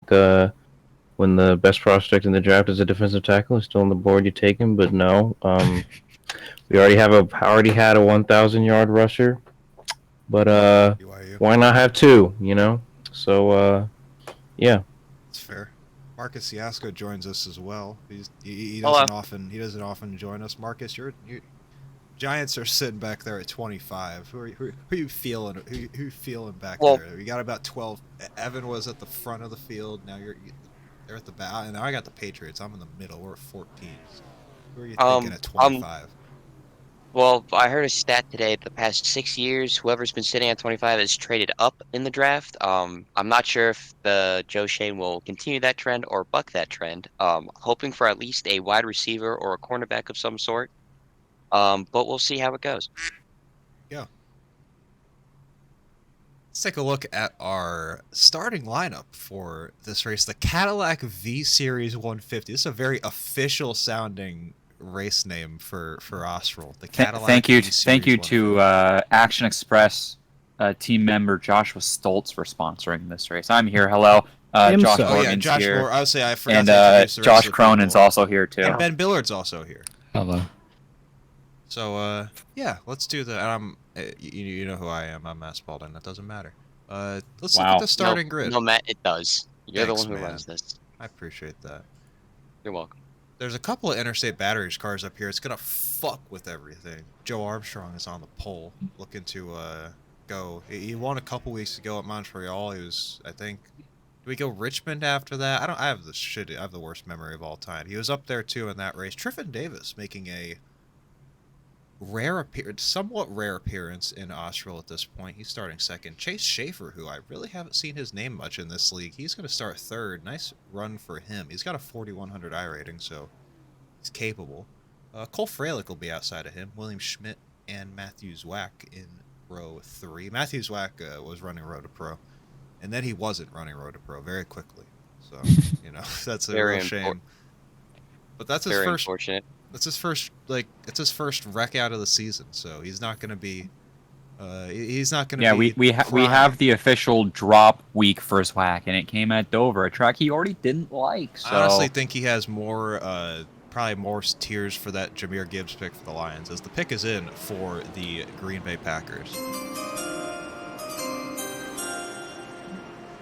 when the best prospect in the draft is a defensive tackle, is still on the board, you take him. But no, we already had a 1,000 yard rusher. But BYU. why not have two? You know. So yeah. That's fair. Marcus Siasco joins us as well. He Hello. doesn't often join us. Marcus, you Giants are sitting back there at 25. Who are you feeling? Who you feeling back there? We got about 12. Evan was at the front of the field. Now they're at the back, and now I got the Patriots. I'm in the middle. We're at 14. Who are you thinking at 25? Well, I heard a stat today. The past 6 years, whoever's been sitting at 25 has traded up in the draft. I'm not sure if the Joe Shane will continue that trend or buck that trend. Hoping for at least a wide receiver or a cornerback of some sort. But we'll see how it goes. Yeah. Let's take a look at our starting lineup for this race. The Cadillac V Series 150. This is a very official sounding race name for Osrl. The Cadillac thank you V-Series to Action Express team member Joshua Stoltz for sponsoring this race. I'm here. Hello. Josh Morgan's here. I was say I forgot and to introduce the rest Josh of the Cronin's people. also here too. And Ben Billard's also here. Hello. So yeah, let's do the. You know who I am. I'm Matt Spalding. That doesn't matter. Let's look at the starting grid. No, Matt, it does. You're Thanks, the one who man. runs this. I appreciate that. You're welcome. There's a couple of interstate batteries cars up here. It's gonna fuck with everything. Joe Armstrong is on the pole, looking to go. He won a couple weeks ago at Montreal. He was, I think, do we go Richmond after that? I have the worst memory of all time. He was up there too in that race. Triffin Davis making a somewhat rare appearance in Osrl at this point. He's starting second. Chase Schaefer, who I really haven't seen his name much in this league, he's going to start third. Nice run for him. He's got a 4,100 I rating, so he's capable. Cole Freilich will be outside of him. William Schmidt and Matthew Zwack in row 3. Matthew Zwack was running Road to Pro, and then he wasn't running Road to Pro very quickly. So, you know, that's a real shame. But that's his first. Unfortunate. That's his first, it's his first wreck out of the season, so he's not going to be, he's not going to be. Yeah, we have the official drop week for Zwack, and it came at Dover, a track he already didn't like. So. I honestly think he has more, probably more tiers for that Jahmyr Gibbs pick for the Lions, as the pick is in for the Green Bay Packers.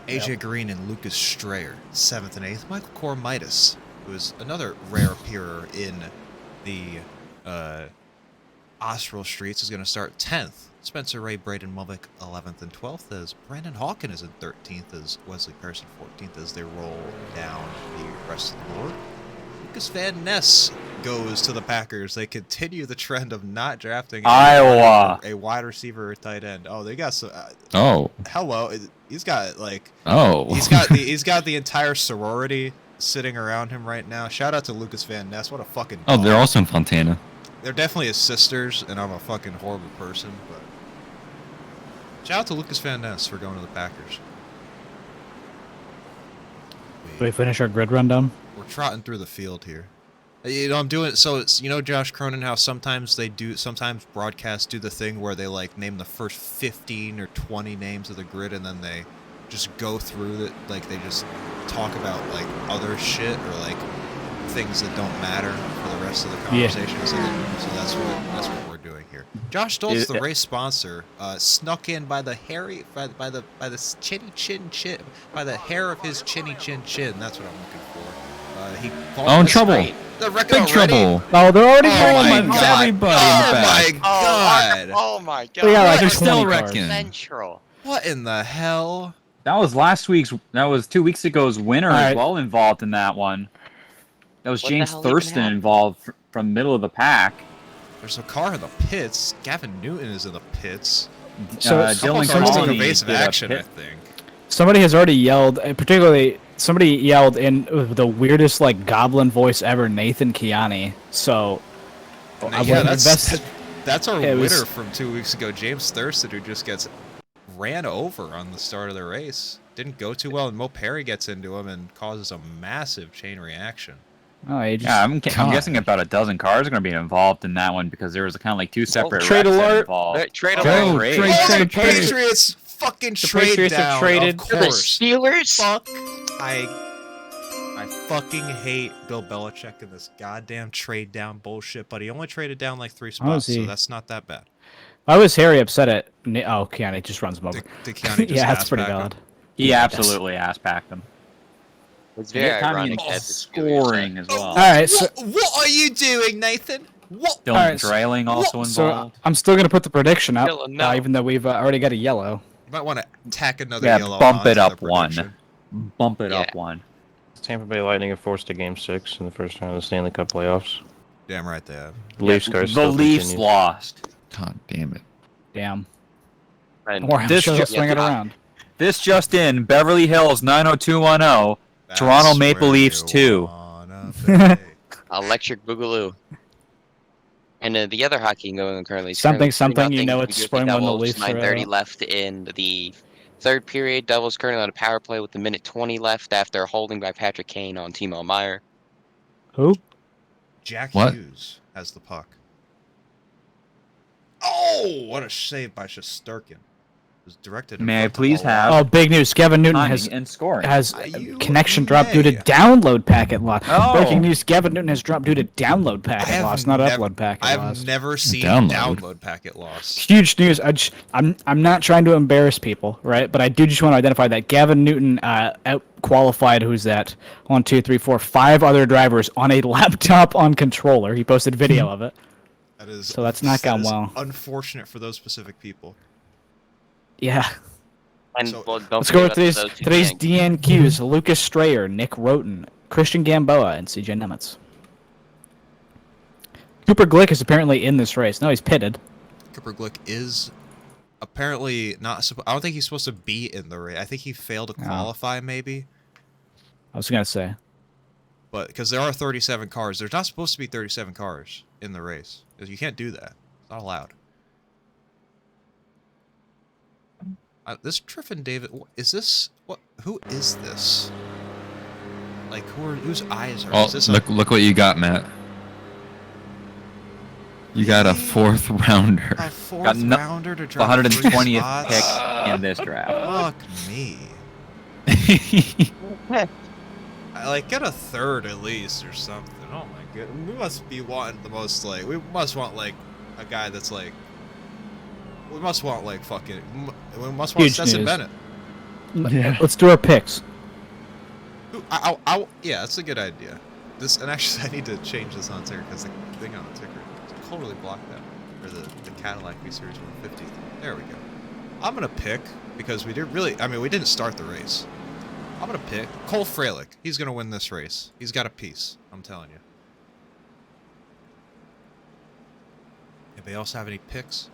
AJ Green and Lucas Strayer, 7th and 8th. Michael Cormitis, who is another rare appearer in the Osrl streets, is going to start 10th. Spencer Ray, Braden Mulvick, 11th and 12th, as Brandon Hawkin is in 13th, as Wesley Pearson 14th, as they roll down the rest of the board. Lucas Van Ness goes to the Packers. They continue the trend of not drafting Iowa a wide receiver or tight end. Oh, they got some. Hello. He's got like. Oh. He's got the entire sorority sitting around him right now. Shout out to Lucas Van Ness. What a fucking dog. Oh, they're also in Fontana. They're definitely his sisters, and I'm a fucking horrible person, but shout out to Lucas Van Ness for going to the Packers. Do we finish our grid rundown? We're trotting through the field here. You know, I'm doing so. It's, you know, Josh Cronin, how sometimes broadcasts do the thing where they like name the first 15 or 20 names of the grid, and then they just go through it, like they just talk about like other shit or like things that don't matter for the rest of the conversation. Yeah. So that's what we're doing here. Josh Stoltz, the race sponsor, snuck in by the hairy by the chinny chin chin by the hair of his chinny chin chin. That's what I'm looking for. He in trouble. Big trouble. Oh, they're already everybody in the back. Oh my god. Oh my god. Yeah, like They're still 20 cars. wrecking. Central. What in the hell? that was 2 weeks ago's winner as well involved in that one. That was What James the hell even Thurston happened? involved from middle of the pack. There's a car in the pits. Gavin Newton is in the pits. So Dylan Someone's taking Colony evasive did a action, I pit. think. Somebody has already yelled, and particularly somebody yelled in the weirdest like goblin voice ever, Nathan Kiani. So Yeah, that's our it winner was- from 2 weeks ago, James Thurston, who just gets ran over on the start of the race. Didn't go too well, and Mo Perry gets into him and causes a massive chain reaction. Oh, he just, Yeah, I'm guessing about a dozen cars are going to be involved in that one because there was kind of like two separate trade wrecks alert. involved. Trade Go, alert. trade. The Patriots fucking trade Patriots have down, traded. of For the course. Steelers? Fuck I fucking hate Bill Belichick and this goddamn trade down bullshit, but he only traded down like 3 spots, so that's not that bad. Why was Harry upset at... Oh, Keanu just runs him over. Did Keanu just yeah, that's pretty ass-pack valid. him? He absolutely ass-packed him. It's very ironic that scoring as well. All right, so... What are you doing, Nathan? What? Dylan Drailing also involved. So I'm still going to put the prediction up, Dylan, no. even though we've already got a yellow. You might want to tack another Yeah, yellow bump onto it up the prediction. one. Bump it up one. Tampa Bay Lightning have forced to Game 6 in the first round of the Stanley Cup playoffs. Damn right they have. Leafs The Leafs lost. God damn it. Damn. And Or This just just- swing it around. This just in, Beverly Hills 90210. That's Toronto Maple where Leafs you 2. wanna be. Electric Boogaloo. And the other hockey going currently. is Something, currently 3-0 you know New it's Jersey spring when the Devils, Leafs are 9:30 out. left in the third period. Devils currently on a power play with a minute 20 left after holding by Patrick Kane on Timo Meyer. Who? Jack What? Hughes has the puck. Oh, what a save by Shesterkin. It was directed. in May I front of please the have- Oh, big news. Gavin Newton Timing and scoring. has You connection drop due to may. download packet loss. Oh. Breaking news. Gavin Newton has dropped due to download packet loss, not upload packet I've loss. never seen Download. download packet loss. Huge news. I'm not trying to embarrass people, right? But I do just want to identify that Gavin Newton out qualified. Who's that? 1, 2, 3, 4, 5 other drivers on a laptop on controller. He posted video of it. That is So that's not gone that is well. Unfortunate for those specific people. Yeah. And So- well, don't Let's go forget with about today's those two things. DNQs: Lucas Strayer, Nick Roten, Christian Gamboa, and CJ Nemitz. Cooper Glick is apparently in this race. No, he's pitted. Cooper Glick is apparently not. I don't think he's supposed to be in the race. I think he failed to Oh. qualify, maybe. I was gonna say. But because there are 37 cars, there's not supposed to be 37 cars in the race. 'Cause you can't do that. It's not allowed. This Triffin David, is this what? Who is this? Like whose eyes are? Oh, Is this look what you got, Matt. You got a fourth rounder. a fourth Got no- rounder to The drive 120th 3 pick spots? in this draft. Fuck me. I like get a third at least or something. Oh my god, we must be wanting the most like we must want like a guy that's like we must want like fucking we must want Huge Stetson news. Bennett. Yeah. Let's do our picks. Ooh, yeah, that's a good idea. This and actually I need to change this on ticker because the thing on the ticker totally blocked that or the Cadillac V Series 150. There we go. I'm gonna pick because we didn't start the race. I'm gonna pick Cole Frelick. He's gonna win this race. He's got a piece. I'm telling you. Anybody else have any picks?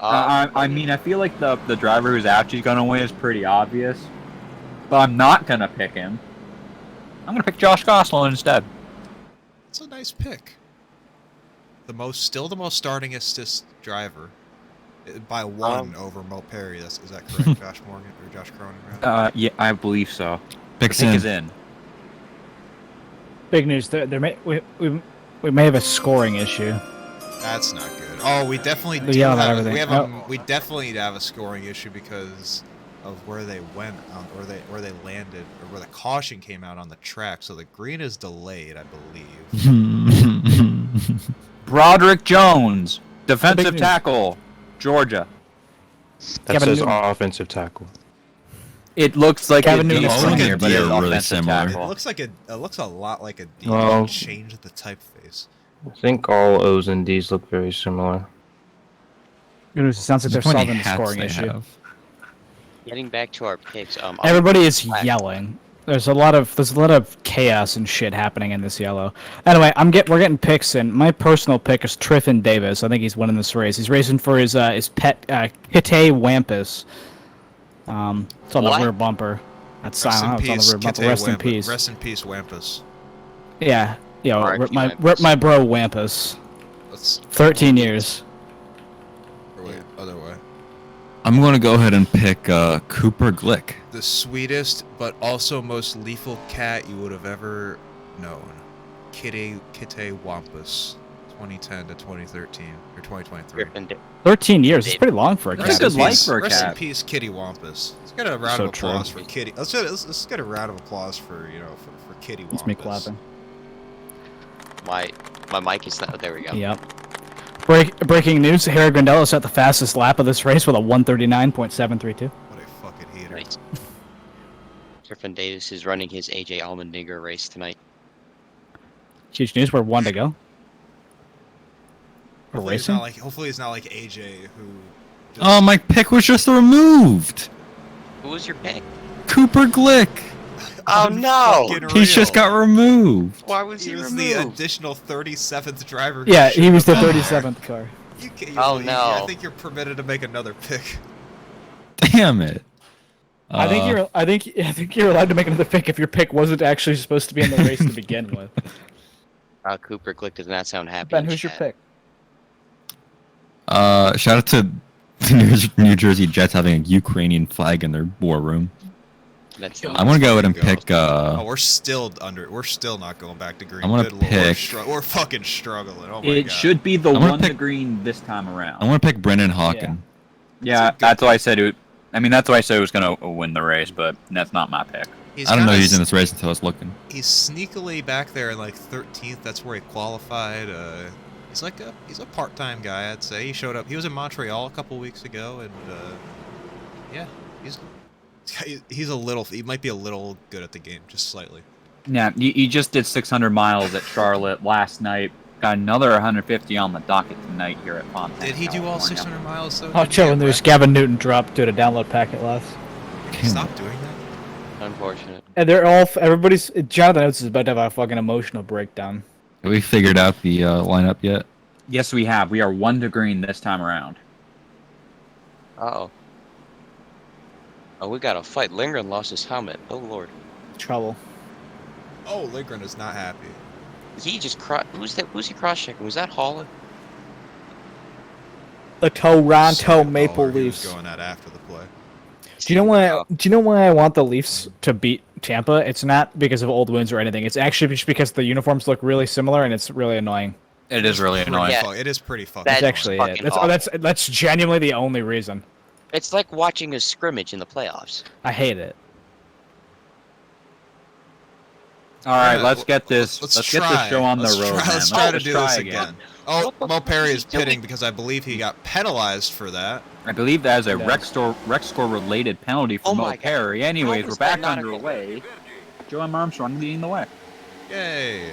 I mean, I feel like the driver who's actually going to win is pretty obvious. But I'm not going to pick him. I'm going to pick Josh Gosselin instead. It's a nice pick. Still the most starting assist driver by one over Mo Perry. Is that correct, Josh Morgan or Josh Cronin? Rather? Yeah, I believe so. Picks Pick in. is in. Big news. We may have a scoring issue. That's not good. Oh, we definitely do yelling at have. everything. We have. Oh. We definitely have a scoring issue because of where they went, or where they landed, or where the caution came out on the track. So the green is delayed, I believe. Broderick Jones, Big defensive news. tackle, Georgia. That Kevin says Newton. offensive tackle. It looks like Kevin a Newton. D Looks like on a here, but D it's really offensive similar. It tackle. looks a lot like a D. Well- Change the typeface. I think all O's and D's look very similar. Good news. It sounds like they're How many solving the hats scoring they issue. have. Getting back to our picks, Everybody is Black. yelling. There's a lot of chaos and shit happening in this yellow. Anyway, we're getting picks in. My personal pick is Triffin Davis. I think he's winning this race. He's racing for his pet Kite Wampus. It's on the What? rear bumper. That's Rest in silent. It's on peace, the rear bumper. Kite Rest in Wampus. peace. Rest in peace, Wampus. Yeah, R.I.P. rip Wampus. my bro Wampus. Let's 13 years. wait, other way. I'm going to go ahead and pick Cooper Glick. The sweetest, but also most lethal cat you would have ever known. Kite Wampus. That's 2010 to 2013 or 2023. Griffin 13 years. It's pretty long for a That's a cat. good life for a Rest in cat. peace, Kitty Wampus. Let's get a round So of applause true. for Kitty. Let's get a round of applause for for Kitty Wampus. It's me clapping. my mic is not. There we go. Yep. Breaking news: Harry Grandello set the fastest lap of this race with a 1:39.732. What a fucking hater. Nice. Griffin Davis is running his AJ Allmendinger race tonight. Huge news. We're 1 to go. We're Hopefully racing. hopefully it's not like AJ who. Just, Oh, my pick was just removed. Who was your pick? Cooper Glick. Oh no! Unfucking He just real. got removed. Why was He he was the removed? additional 37th driver. who Yeah, should he was the have been there. 37th car. You can't, Oh, I no. think you're permitted to make another pick. Damn it. I think you're allowed to make another pick if your pick wasn't actually supposed to be in the race to begin with. Cooper Glick does not sound happy. Ben, in who's your chat. pick? Shout out to the New Jersey Jets having a Ukrainian flag in their war room. That's I'm gonna go ahead and Go. pick. Oh, we're still not going back to green. I'm gonna Good lord, pick- we're fucking struggling. Oh my It god. should be the I'm gonna one to pick- green this time around. I'm gonna pick Brendan Hawken. Yeah, good that's why I said it. I mean, that's why I said it was gonna win the race, but that's not my pick. He's I don't know kinda he's in this race until I was looking. He's sneakily back there in like 13th. That's where he qualified. He's a part-time guy, I'd say. He showed up. He was in Montreal a couple weeks ago, and yeah, he's a little. He might be a little good at the game, just slightly. Yeah, you just did 600 miles at Charlotte last night. Got another 150 on the docket tonight here at Fontana. Did he do all California. 600 miles though? Oh, Did he chilling get news. wrecked? Gavin Newton dropped due to download packet loss. Stop doing that. unfortunate. And they're all. Everybody's. Jonathan Oates is about to have a fucking emotional breakdown. Have we figured out the lineup yet? Yes, we have. We are 1 to green this time around. Uh-oh. Oh, we got a fight. Lindgren lost his helmet. Oh lord. Trouble. Oh, Lindgren is not happy. He just who's he cross-checking? Was that Holland? The Toronto Oh, Maple he was Leafs. going at after the play. Do you know why? Oh, Do you know why I want the Leafs to beat Tampa? It's not because of old wounds or anything. It's actually just because the uniforms look really similar and it's really annoying. It is really annoying. Yeah. It is pretty fucking. That's That's actually it. fucking That's, awful. that's genuinely the only reason. It's like watching a scrimmage in the playoffs. I hate it. All right, Yeah, let's get this. let's Let's get try. this show on Let's the road, try, man. Let's try to do this again. again. Oh, What the Mo Perry is fuck is he doing? pitting because I believe he got penalized for that. I believe that is a He does. rec score related penalty for Oh Mo my God. Perry. Anyways, How we're was that back not a underway. Joe Armstrong leading the way. Yay!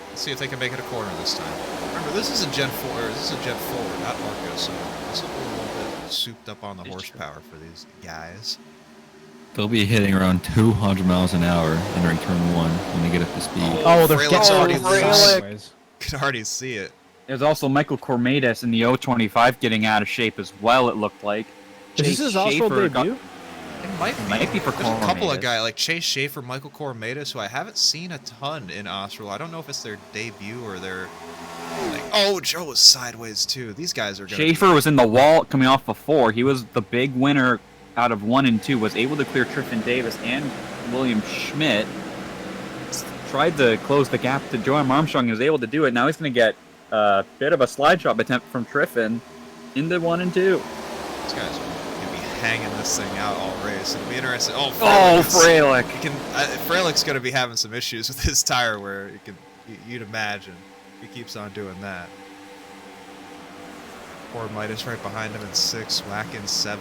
Let's see if they can make it a corner this time. Remember, this is a Gen 4, or this is a Gen 4, not Arco, so this will be a little bit souped up on the It's horsepower for these guys. They'll be hitting around 200 miles an hour entering turn 1 when they get up to speed. Oh, they're Frelick's getting already loose. sideways. Could already see it. There's also Michael Cormatis in the 025 getting out of shape as well, it looked like. Is this his Osrl Schaefer got- debut? It Might be for There's a couple of Cormatis. guys like Chase Schaefer, Michael Cormatis, who I haven't seen a ton in Osrl. I don't know if it's their debut or their. Like, oh, Joe was sideways too. These guys are gonna. Schaefer was in the wall coming off of 4. He was the big winner out of 1 and 2. Was able to clear Triffin Davis and William Schmidt. Tried to close the gap to Joe Armstrong. He was able to do it. Now he's going to get a bit of a slide job attempt from Triffin into 1 and 2. These guys are gonna be hanging this thing out all race. It'll be interesting. Oh, Oh, Frelick. Frelick. Frelick's gonna be having some issues with his tire, where you'd imagine he keeps on doing that. Poor Midas right behind him in 6th, Whack in 7th.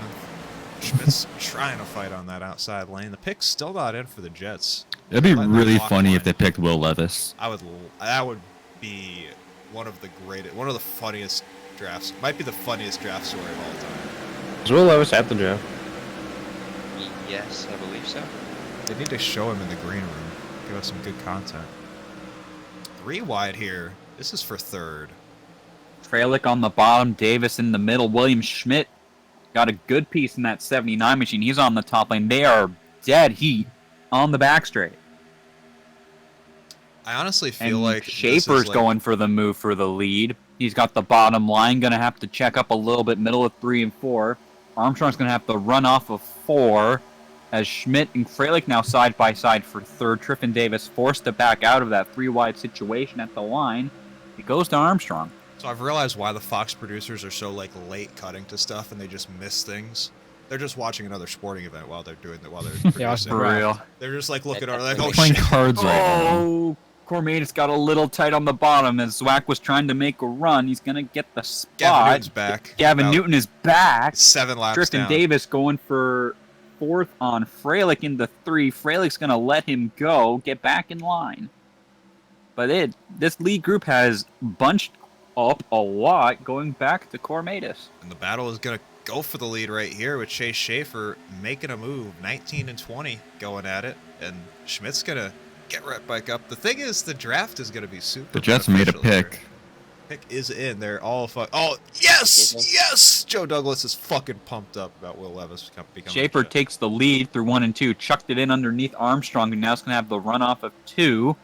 Schmidt's trying to fight on that outside lane. The pick's still not in for the Jets. It'd be Letting them really walk funny line. if they picked Will Levis. That would be one of the funniest drafts. Might be the funniest draft story of all time. Is Will Levis at the draft? Yes, I believe so. They need to show him in the green room. Give us some good content. 3 wide here. This is for 3rd. Frelick on the bottom, Davis in the middle. William Schmidt got a good piece in that 79 machine. He's on the top lane. They are dead heat on the back straight. I honestly feel And like this is Schaefer's like- going for the move for the lead. He's got the bottom line. Going to have to check up a little bit, middle of 3 and 4. Armstrong's going to have to run off of 4. As Schmidt and Frelick now side by side for 3rd. Triffin Davis forced to back out of that 3 wide situation at the line. It goes to Armstrong. So I've realized why the Fox producers are so like late cutting to stuff and they just miss things. They're just watching another sporting event while they're doing that, while they're producing. For real. They're just like looking That- at like, that's oh Playing shit. cards right now. Oh, Cormatis got a little tight on the bottom as Zwack was trying to make a run. He's gonna get the spot. Gavin Newton's back. Gavin About Newton is back. 7 laps Tristan down. Davis going for 4th on Freilich into 3. Freilich's gonna let him go, get back in line. But this lead group has bunched up a lot going back to Cormatis. And the battle is going to go for the lead right here with Chase Schaefer making a move. 19 and 20 going at it. And Schmidt's going to get right back up. The thing is, the draft is going to be super The Jets made a beneficial here. pick. Pick is in. They're all Oh, yes! Mhm. Yes! Joe Douglas is fucking pumped up about Will Levis becoming Schaefer a Jet. takes the lead through 1 and 2, chucked it in underneath Armstrong, and now it's going to have the runoff of 2.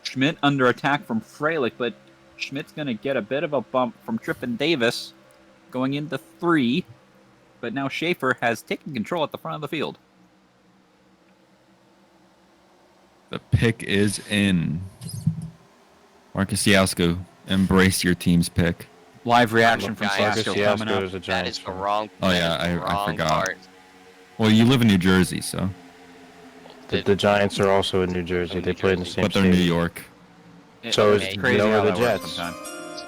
Schmidt under attack from Freilich, but Schmidt's going to get a bit of a bump from Tristan Davis going into 3. But now Schaefer has taken control at the front of the field. The pick is in. Marcus Yasko, embrace your team's pick. Live reaction from Marcus Sasko coming up. is a That Giants is the fan. wrong. Oh, that yeah, is the I wrong forgot. part. Well, you live in New Jersey, so. The Giants are also in New Jersey. They play in the same But they're New stadium. York. So It's is crazy no how of the that works Jets. sometimes.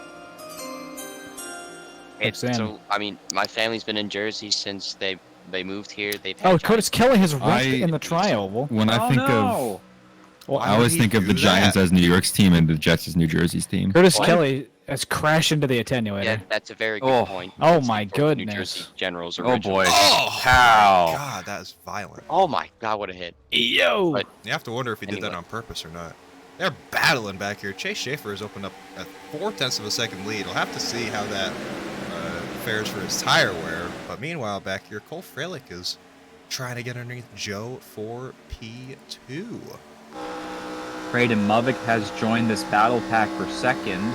Picks in. So I mean, my family's been in Jersey since they moved here. They've had Oh, Giants Curtis Kelly has wrecked I- in the trial. Well, When I Oh, think no. of. well, I always did he think of the do Giants that? as New York's team and the Jets as New Jersey's team. Curtis What? Kelly has crashed into the attenuator. Yeah, that's a very good Oh. point. Oh That's my for New goodness. Jersey Generals Oh original. boy. Oh! How? God, that is violent. Oh my God, what a hit! Yo! But- You have to wonder if he did that Anyway. on purpose or not. They're battling back here. Chase Schaefer has opened up a 0.4 of a second lead. We'll have to see how that fares for his tire wear. But meanwhile, back here, Cole Freilich is trying to get underneath Joe for P2. Braden Movick has joined this battle pack for 2nd.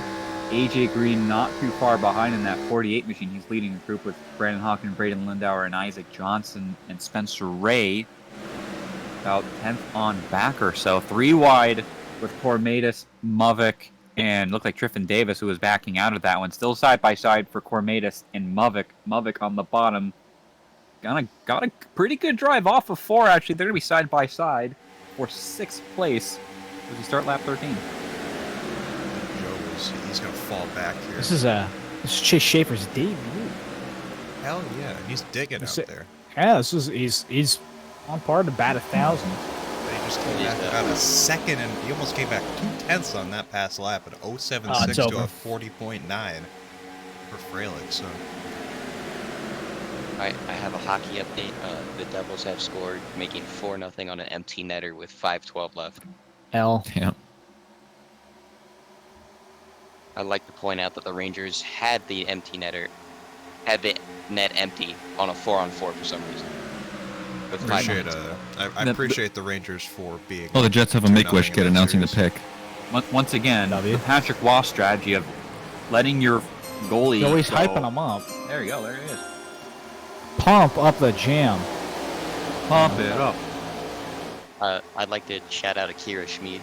AJ Green not too far behind in that 48 machine. He's leading the group with Brandon Hawken, Braden Lindauer, and Isaac Johnson, and Spencer Ray about 10th on back or so. 3 wide with Cormatis, Movick, and looked like Tristan Davis, who was backing out of that one. Still side by side for Cormatis and Movick. Movick on the bottom. Got a pretty good drive off of 4, actually. They're going to be side by side for 6th place as we start lap 13. He's going to fall back here. This is Chase Schaefer's debut. Hell yeah, and he's digging That's out it. there. Yeah, he's on par to bat 1,000. They just came back about a second, and he almost came back 0.2 on that past lap at 0.76 it's to over. a 40.9 for Freilich. So I have a hockey update. The Devils have scored, making 4-0 on an empty netter with 5:12 left. L. Yeah. I'd like to point out that the Rangers had the net empty on a 4-on-4 for some reason. With 5 appreciate minutes. I appreciate the Rangers for being. Oh, the Jets have a 2-0 make-wish in kid that announcing the series. pick. Once again, W. the Patrick Waugh strategy of letting your goalie You're always go. hyping him up. There you go. There it is. Pump up the jam. Pump it up. I'd like to shout out Akira Schmid.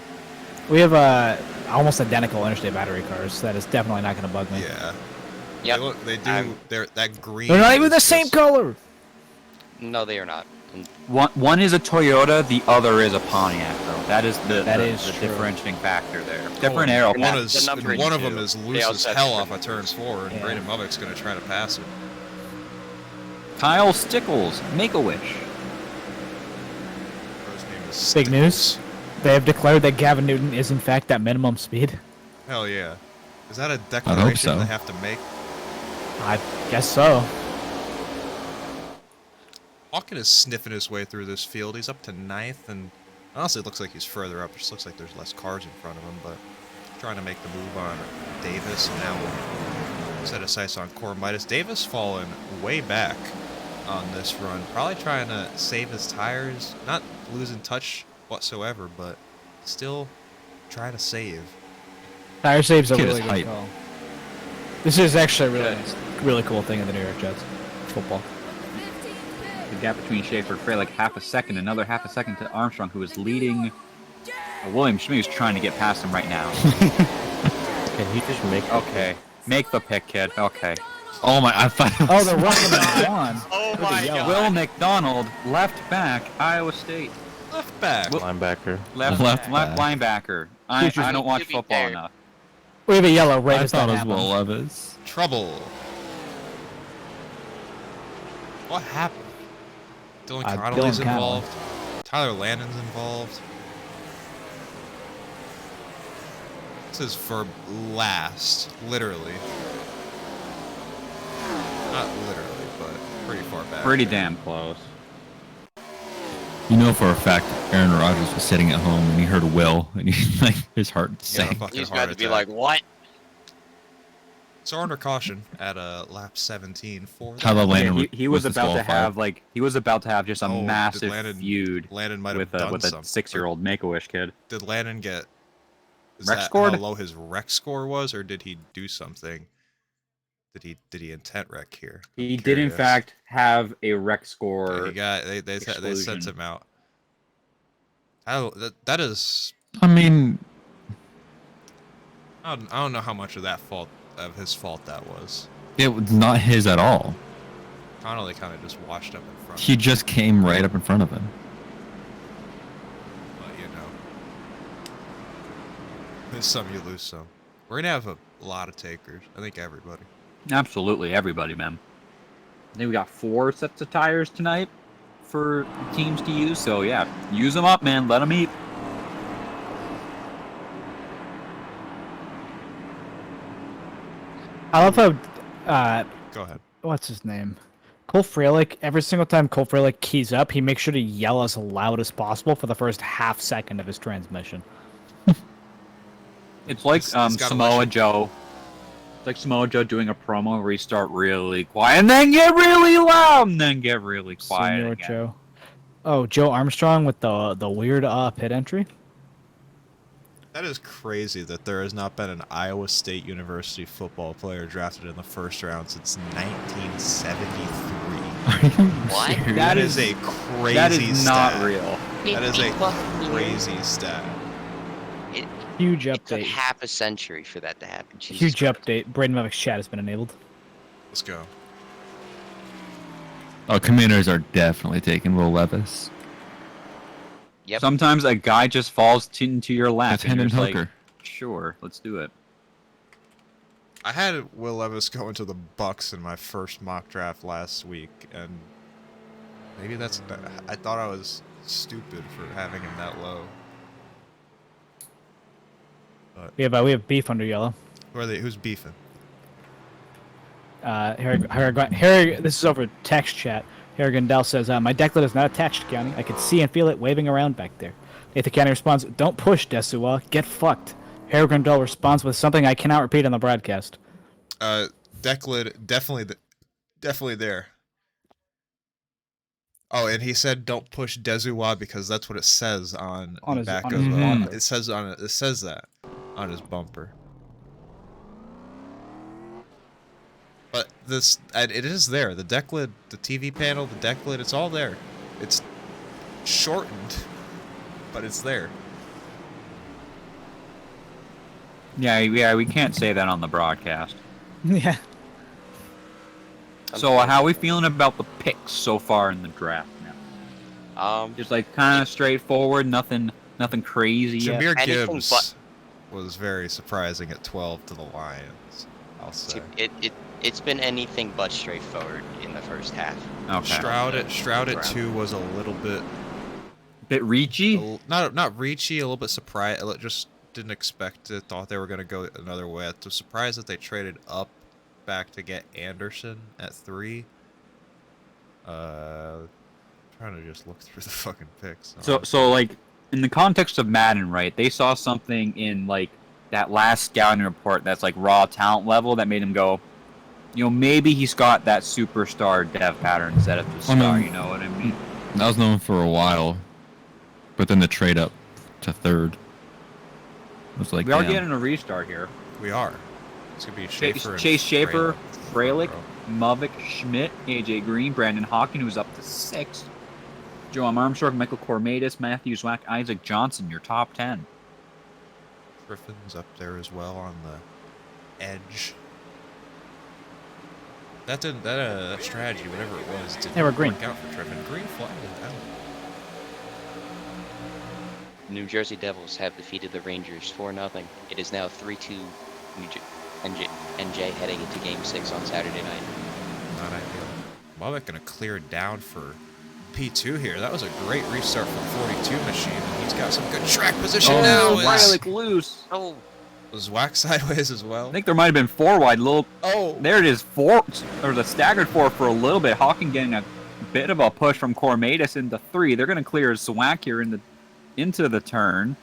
We have almost identical interstate battery cars. That is definitely not going to bug me. Yeah. Yep. They do. They're that green. They're not even is the same just- color. No, they are not. And One is a Toyota, the other is a Pontiac, though. That is the true. differentiating factor there. Different Oh, aero. One that- is the number one of two. them is They loose as also have hell off different a turn numbers. 4, and Yeah. Braden Movick's going to try to pass it. Kyle Stickles, Make-A-Wish. First name is Big Stickles. news. They have declared that Gavin Newton is in fact at minimum speed. Hell yeah. Is that a declaration so. they have to make? I guess so. Hawken is sniffing his way through this field. He's up to 9th, and honestly, it looks like he's further up. It just looks like there's less cars in front of him, but trying to make the move on Davis, and now we'll set his sights on Cormitis. Davis falling way back on this run, probably trying to save his tires, not losing touch whatsoever, but still trying to save. Tire save's a Kid is really good hype. call. This is actually a really cool thing in the New York Jets football. The gap between Schaefer and Freilich, half a second. Another half a second to Armstrong, who is leading. William Schmid is trying to get past him right now. Can he just make? Okay. Make the pick, kid. Okay. Oh my! I thought. It Oh, was they're rushing him on. Oh Look my at yellow. god. Will McDonald, left back, Iowa State. Left back. Linebacker. Left Left back. linebacker. I don't watch To be football fair. enough. We have a yellow right I as that thought it was happened. Will Levis. Trouble. What happened? Dylan Connolly's Dylan Connolly. involved. Tyler Landon's involved. This is for last, literally. Not literally, but pretty far back. Pretty damn close. You know for a fact Aaron Rodgers was sitting at home and he heard Will and he like his heart Yeah, sank. fucking He's heart got to be attack. like, what? So under caution at lap 17 for Tyler Landon Yeah, he was about to disqualified. have just a Oh, did massive Landon- feud Landon might have with done a something. 6-year-old Make-A-Wish kid. Did Landon get? Is Rec that scored? how low his rec score was, or did he do something? Did he intent wreck here? He I'm did in curious. fact have a rec Yeah, score. he got they sent exclusion. him out. That is I mean, I don't know how much of his fault that was. it was not his at all. Connolly kind of just washed up in front. He just came right up in front of him. But you know, there's some you lose some. We're gonna have a lot of takers. I think everybody. Absolutely, everybody, man. I think we got 4 sets of tires tonight for teams to use. So yeah, use them up, man. Let them eat. I love how, Go ahead. what's his name? Cole Frelick, every single time Cole Frelick keys up, he makes sure to yell as loud as possible for the first half second of his transmission. It's like He's gotta Samoa let you- Joe. It's like Samoa Joe doing a promo where he start really quiet and then get really loud and then get really quiet Senor again. Joe. Oh, Joe Armstrong with the weird pit entry. That is crazy that there has not been an Iowa State University football player drafted in the first round since 1973. What? Serious? That is a crazy That is not stat. real. That is a 50+ years. crazy stat. Huge It took update. half a century for that to happen. Jesus Huge Christ. update. Braden Mavick's chat has been enabled. Let's go. Oh, Commanders are definitely taking Will Levis. Yep. Sometimes a guy just falls into your lap. That's and you're Hendon just like, Hooker. sure, let's do it. I had Will Levis go into the Bucks in my first mock draft last week, and maybe that's. I thought I was stupid for having him that low. We have beef under yellow. Who are they? Who's beefing? Harry, this is over text chat. Harry Gundell says, my decklet is not attached to County. I could see and feel it waving around back there. Nathan County responds, don't push, Desua. Get fucked. Harry Gundell responds with something I cannot repeat on the broadcast. Declan, definitely there. Oh, and he said, "Don't push Dezuwa," because that's what it says on the his back of bumper. it says on it. It says that on his bumper. But it is there. The deck lid, the TV panel, the deck lid, it's all there. It's shortened, but it's there. Yeah, we can't say that on the broadcast. Yeah. So how are we feeling about the picks so far in the draft now? Just like kind of straightforward, nothing crazy yet. Jameer Anything Gibbs was very surprising at 12 to the Lions, I'll say. It's been anything but straightforward in the first half. Okay. Stroud at 2 was a little bit Bit reachy. not reachy, a little bit surprised. Just didn't expect it. Thought they were going to go another way. I was surprised that they traded up back to get Anderson at 3. Trying to just look through the fucking picks. So like in the context of Madden, right? They saw something in like that last scouting report that's like raw talent level that made him go, you know, maybe he's got that superstar dev pattern instead of the star. You know what I mean? That was known for a while, but then the trade up to third was like, We are damn. getting a restart here. we are. It's gonna be Schaefer. Chase Schaefer, Frelick, bro. Mavick, Schmidt, AJ Green, Brandon Hawken, who's up to 6. Joe Armstrong, Michael Cormatis, Matthew Zwack, Isaac Johnson, your top 10. Griffin's up there as well on the edge. That strategy, whatever it was, didn't They were green. work out for Triffin. Green flag is out. New Jersey Devils have defeated the Rangers 4-0. It is now 3-2 NJ heading into Game 6 on Saturday night. Not ideal. Malbec gonna clear it down for P2 here. That was a great restart from 42 machine, and he's got some good track position now. Freilich loose. Oh, Was whacked sideways as well. I think there might have been 4 wide. Oh, There it is. 4. Or the staggered 4 for a little bit. Hawking getting a bit of a push from Cormatis into 3. They're going to clear Zwack here into the turn.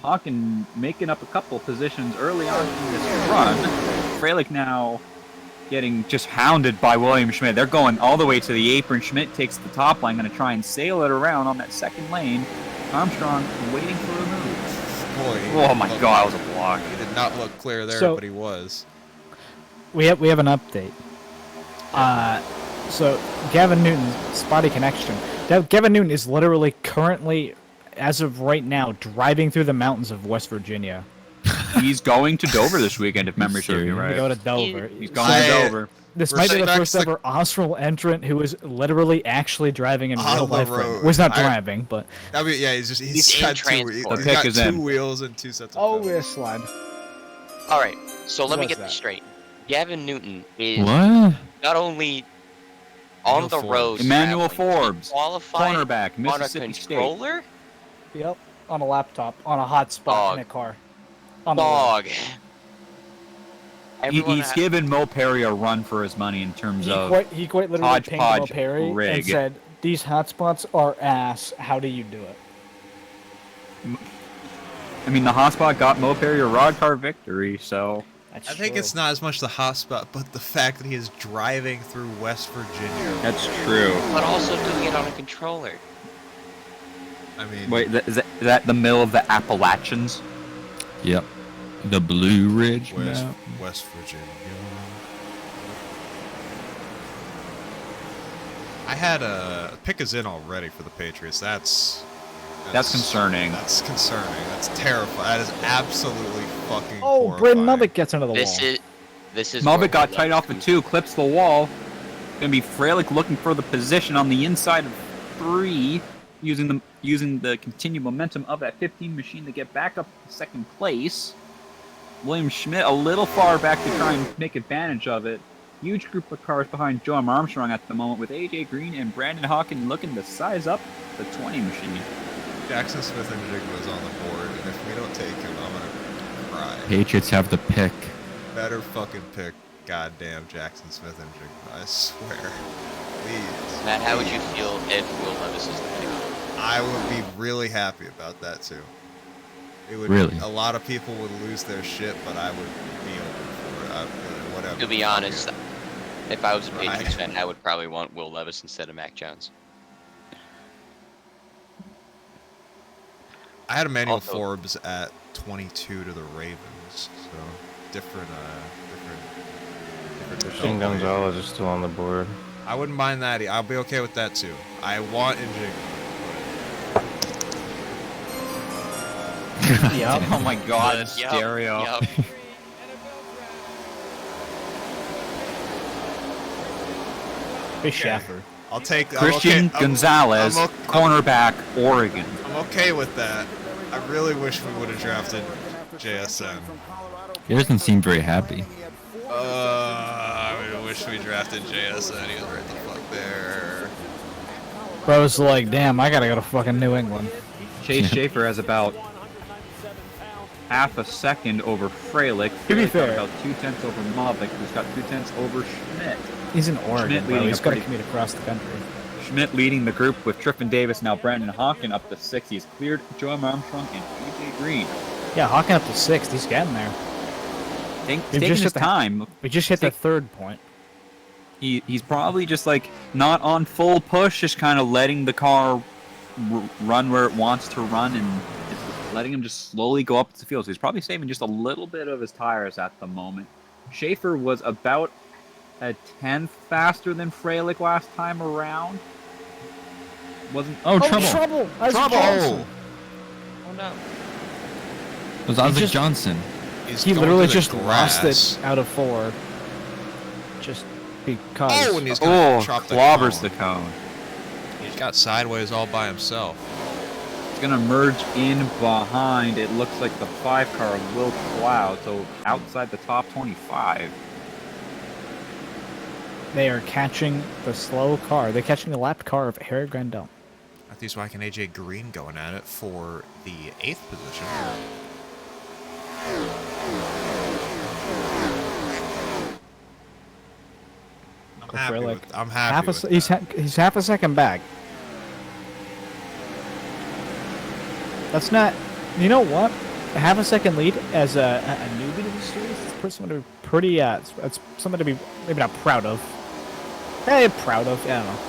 Hawking making up a couple positions early on in this run. Freilich now getting just hounded by William Schmidt. They're going all the way to the apron. Schmidt takes the top line, going to try and sail it around on that second lane. Armstrong waiting for a move. boy. Oh my god, that was a block. He did not look clear there, So- but he was. We have an update. So Gavin Newton, spotty connection. Gavin Newton is literally currently, as of right now, driving through the mountains of West Virginia. He's going to Dover this weekend, if memory serves me To right. go to Dover. He's going to Dover. This might be the Respect first the- ever Osrl entrant who is literally actually driving in On real the life. road. Was not I- driving, but I mean, yeah, he's He's got in two. transport. He's The got pick is 2 in. wheels and 2 sets of pedals. slide. All right, so let me was get that? this straight. Gavin Newton is What? not only on Emmanuel the Forbes. road, Emmanuel traveling, Forbes, qualified cornerback, on a Mississippi State. controller. Yep, on a laptop, on a hotspot Dog. in a car. On the road. Dog. He's given Mo Perry a run for his money in terms He of quite literally pinged Mo hodgepodge Perry and rig. said, "These hotspots are ass. How do you do it?" I mean, the hotspot got Mo Perry a rod car victory, so That's I think true. it's not as much the hotspot, but the fact that he is driving through West Virginia. that's true. but also doing it on a controller. I mean, Wait, is that the middle of the Appalachians? Yep. The Blue Ridge. West Virginia. I had a pick is in already for the Patriots. That's concerning. That's concerning. That's terrifying. That is absolutely fucking. Oh, horrifying. Braden Melvick gets into the This wall. is where Melvick got we tight love off the to- 2, clips the wall. Gonna be Freilich looking for the position on the inside of 3, using the continued momentum of that 15 machine to get back up to second place. William Schmidt a little far back to try and make advantage of it. Huge group of cars behind Joe Armstrong at the moment, with AJ Green and Brandon Hawkins looking to size up the 20 machine. Jackson Smith and Jigma's on the board, and if we don't take him, I'm gonna cry. Patriots have the pick. Better fucking pick, goddamn Jackson Smith and Jigma. I swear. Please. Matt, how would you feel if Will Levis is the pick? I would be really happy about that too. It would. Really? A lot of people would lose their shit, but I would be open for it. Whatever. To be honest, if I was a Patriots Right. fan, I would probably want Will Levis instead of Mac Jones. I had Emmanuel Also- Forbes at 22 to the Ravens, so different. Christian Gonzalez is still on the board. I wouldn't mind that. I'll be okay with that too. I want Njigba. Yep. Oh my god, Yup, stereo. yup. Hey, Schaffer. I'll take Christian Gonzalez, I'm okay, cornerback, Oregon. I'm okay with that. I really wish we would have drafted JSN. He doesn't seem very happy. I wish we drafted JSN. He was right the fuck there. Bro's like, damn, I gotta go to fucking New England. Chase Schaefer has about half a second over Freilich. To be Freilich got fair- about 2/10 over Malvick, who's got 2/10 over Schmidt. He's in Oregon, Schmidt bro. leading He's a gotta pretty- commute across the country. Schmidt leading the group with Triffin Davis, now Brandon Hawken up to 6. He's cleared Joe Armstrong and AJ Green. Yeah, Hawking up to 6th. He's getting there. He's We've taking just his hit the- time. We just hit the third point. He's probably just like not on full push, just kind of letting the car run where it wants to run and just letting him just slowly go up the field. So he's probably saving just a little bit of his tires at the moment. Schaefer was about a 10th faster than Freilich last time around. Wasn't Oh, trouble. Trouble! Isaac Trouble! Johnson. Oh no. It was Isaac just- Johnson. He's He going literally through the just lost grass. it out of 4. Just because Oh, and he's gonna chop the clobbers cone. the cone. He's got sideways all by himself. It's gonna merge in behind. It looks like the 5 car will plow, so outside the top 25. they are catching the slow car. They're catching the lapped car of Harry Grandel. Matthew Swack and AJ Green going at it for the 8th position. I'm happy with that. He's half a second back. That's not. You know what? A half a second lead as a newbie to the series is something to be pretty. It's something to be maybe not proud of. Hey, proud of. I don't know.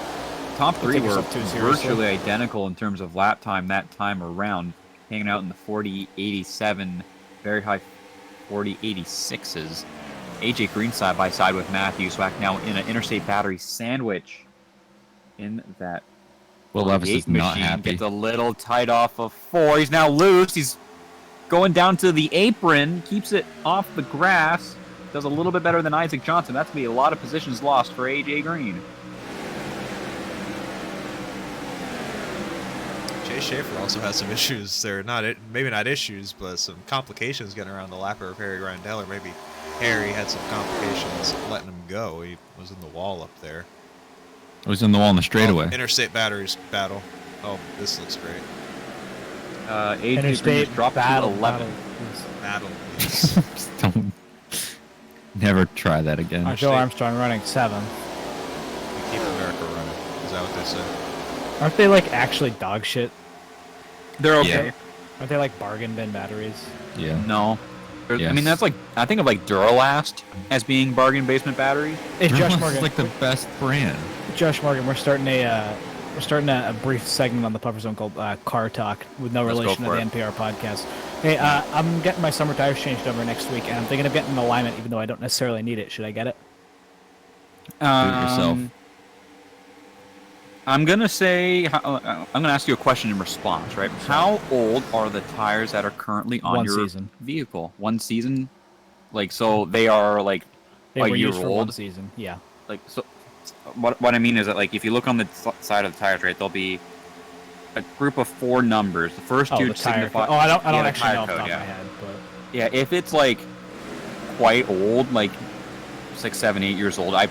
Top 3 take were yourself too seriously. virtually identical in terms of lap time that time around, hanging out in the 40.87, very high 40.86s. AJ Green side by side with Matthew Swack now in an interstate battery sandwich in that. Will Levis is not machine happy. Gets a little tight off of 4. He's now loose. He's going down to the apron, keeps it off the grass. Does a little bit better than Isaac Johnson. That's going to be a lot of positions lost for AJ Green. Jay Schaefer also has some issues there. Maybe not issues, but some complications getting around the lapper of Harry Grandel, or maybe Harry had some complications letting him go. He was in the wall up there. It was in the wall on the straightaway. Interstate batteries battle. Oh, this looks great. AJ Green Interstate has dropped to 11th. Battle. Just don't. Never try that again. Joe Armstrong running 7th. We keep America running. Is that what they say? Aren't they like actually dog shit? They're okay. Yeah. Aren't they like bargain bin batteries? Yeah. No. I Yes. mean, that's like, I think of like Duralast as being bargain basement batteries. Hey, Josh It's Morgan. like the best brand. Josh Morgan, we're starting a brief segment on the Pufferzone called Car Talk with no Let's go relation to for the it. NPR podcast. Hey, I'm getting my summer tires changed over next week, and I'm thinking of getting an alignment, even though I don't necessarily need it. Should I get it? Do it yourself. I'm gonna say, I'm gonna ask you a question in response, right? How old are the tires that are currently on 1 your season. vehicle? 1 season? Like, so they are like They a were year used for 1 old? season. Yeah. Like, so what I mean is that, like, if you look on the side of the tires, right, there'll be a group of 4 numbers. The first Oh, two the tire signify. code. Oh, I don't yeah, the actually tire know off the code, top of yeah. my head, but Yeah, if it's like quite old, like 6, 7, 8 years old, or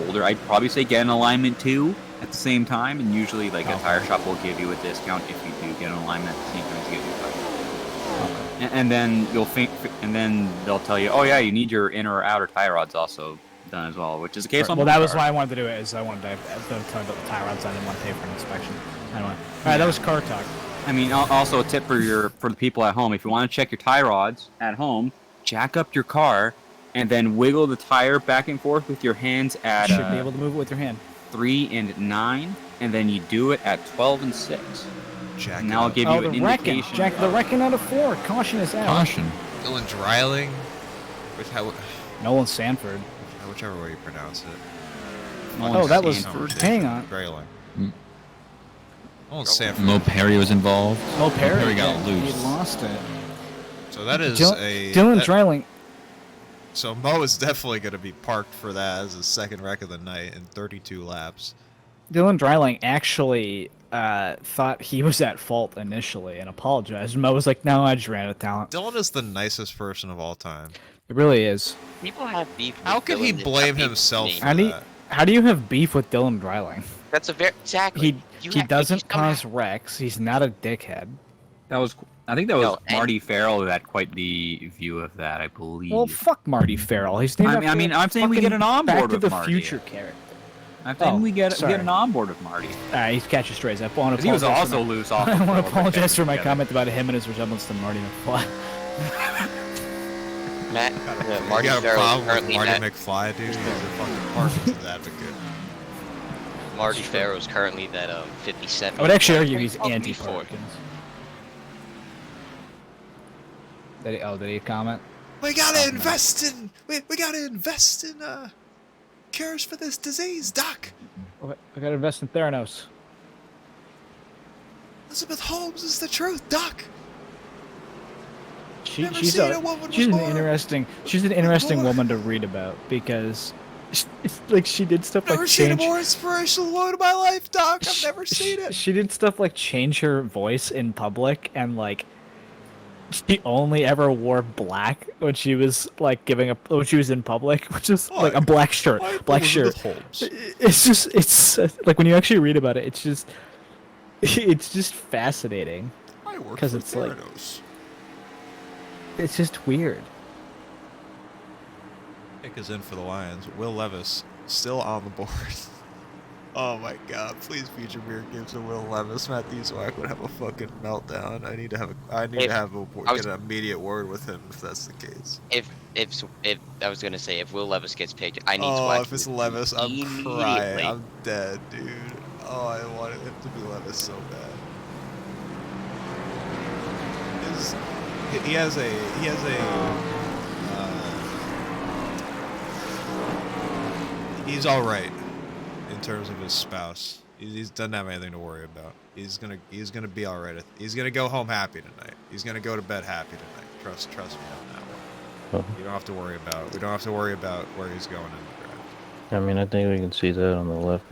older, I'd probably say get an alignment too at the same time, and usually like a tire shop will give you a discount if you do get an alignment at the same time to get your tire. And then and then they'll tell you, oh yeah, you need your inner or outer tie rods also done as well, which is the case on well, my that was car. why I wanted to do it. Is I wanted to tell about the tire rods. I didn't want to pay for an inspection. Anyway, all right, that was Car Talk. I mean, also a tip for the people at home: if you want to check your tie rods at home, jack up your car, and then wiggle the tire back and forth with your hands at Should be able to move it with your hand. 3 and 9, and then you do it at 12 and 6. Jack And it that'll up. give Oh, you the an wrecking. indication. Jack the wrecking out of 4. Caution is out. Caution. Dylan Dreiling. Nolan Sanford. Whichever way you pronounce it. Oh, that was. Sanford. Hang on. Dreiling. Mm. Oh, Sanford. Mo Perry was involved. Oh, Perry. Perry got yeah, loose. He lost it. So that is Dylan Dreiling. So Mo is definitely going to be parked for that as his second wreck of the night in 32 laps. Dylan Dreiling actually thought he was at fault initially and apologized. Mo was like, "No, I just ran out of talent." Dylan is the nicest person of all time. It really is. People have beef. How with can he Dylan that blame have beef with himself me. for How do you, that? how do you have beef with Dylan Dreiling? That's a very exactly. He doesn't cause wrecks. He's not a dickhead. I think that was No, and- Marty Farrell who had quite the view of that, I believe. Well, fuck Marty Farrell. He's named I mean, I'm saying we get an onboard Back to with the Marty. Future character. I think we get sorry. an onboard with Marty. He's catch your strays. I want to 'Cause he was apologize for also my- loose off. I the want to floor, apologize for my together. comment about him and his resemblance to Marty McFly. Matt, You Marty got a Farrell is problem with currently Marty that. McFly, dude? He's a fucking Parkinson's advocate. Marty Farrell is currently that 57. I would actually argue he's Fuck me anti-Parkins. Did he comment? We gotta Oh, invest in. We gotta invest in cures for this disease, Doc. Okay, I gotta invest in Theranos. Elizabeth Holmes is the truth, Doc. Never She's seen a woman an with more- interesting more- woman to read about because Like she did stuff Never like seen a change. more inspirational woman in my life, Doc. I've never seen it. She did stuff like change her voice in public, and like she only ever wore black when she was like when she was in public, which is like a black shirt, black shirt. Holmes. It's like when you actually read about it, it's just fascinating. I work 'Cause for it's like- Theranos. It's just weird. Pick is in for the Lions. Will Levis still on the board. Oh my god, please feature Beer Games and Will Levis. Matt Thiesewack would have a fucking meltdown. I need to get an immediate word with him if that's the case. If I was gonna say if Will Levis gets picked, I need to Oh, watch. if it's Levis, I'm immediately. crying. I'm dead, dude. Oh, I wanted him to be Levis so bad. He has a he's all right in terms of his spouse. He doesn't have anything to worry about. He's gonna be all right. He's gonna go home happy tonight. He's gonna go to bed happy tonight. Trust me on that one. You don't have to worry about it. We don't have to worry about where he's going in the draft. I mean, I think we can see that on the left.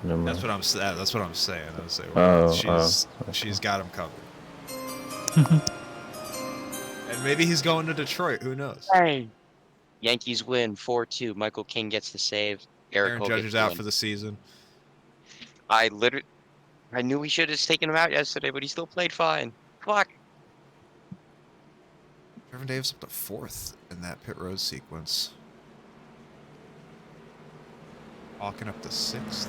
Never mind. That's what I'm saying. I would say she's got him covered. And maybe he's going to Detroit. Who knows? Hey. Yankees win 4-2. Michael King gets the save. Aaron Cole Judge gets is the out win. for the season. I knew we should have taken him out yesterday, but he still played fine. Fuck. Trevor Davis up to 4th in that pit road sequence. Walking up to 6th.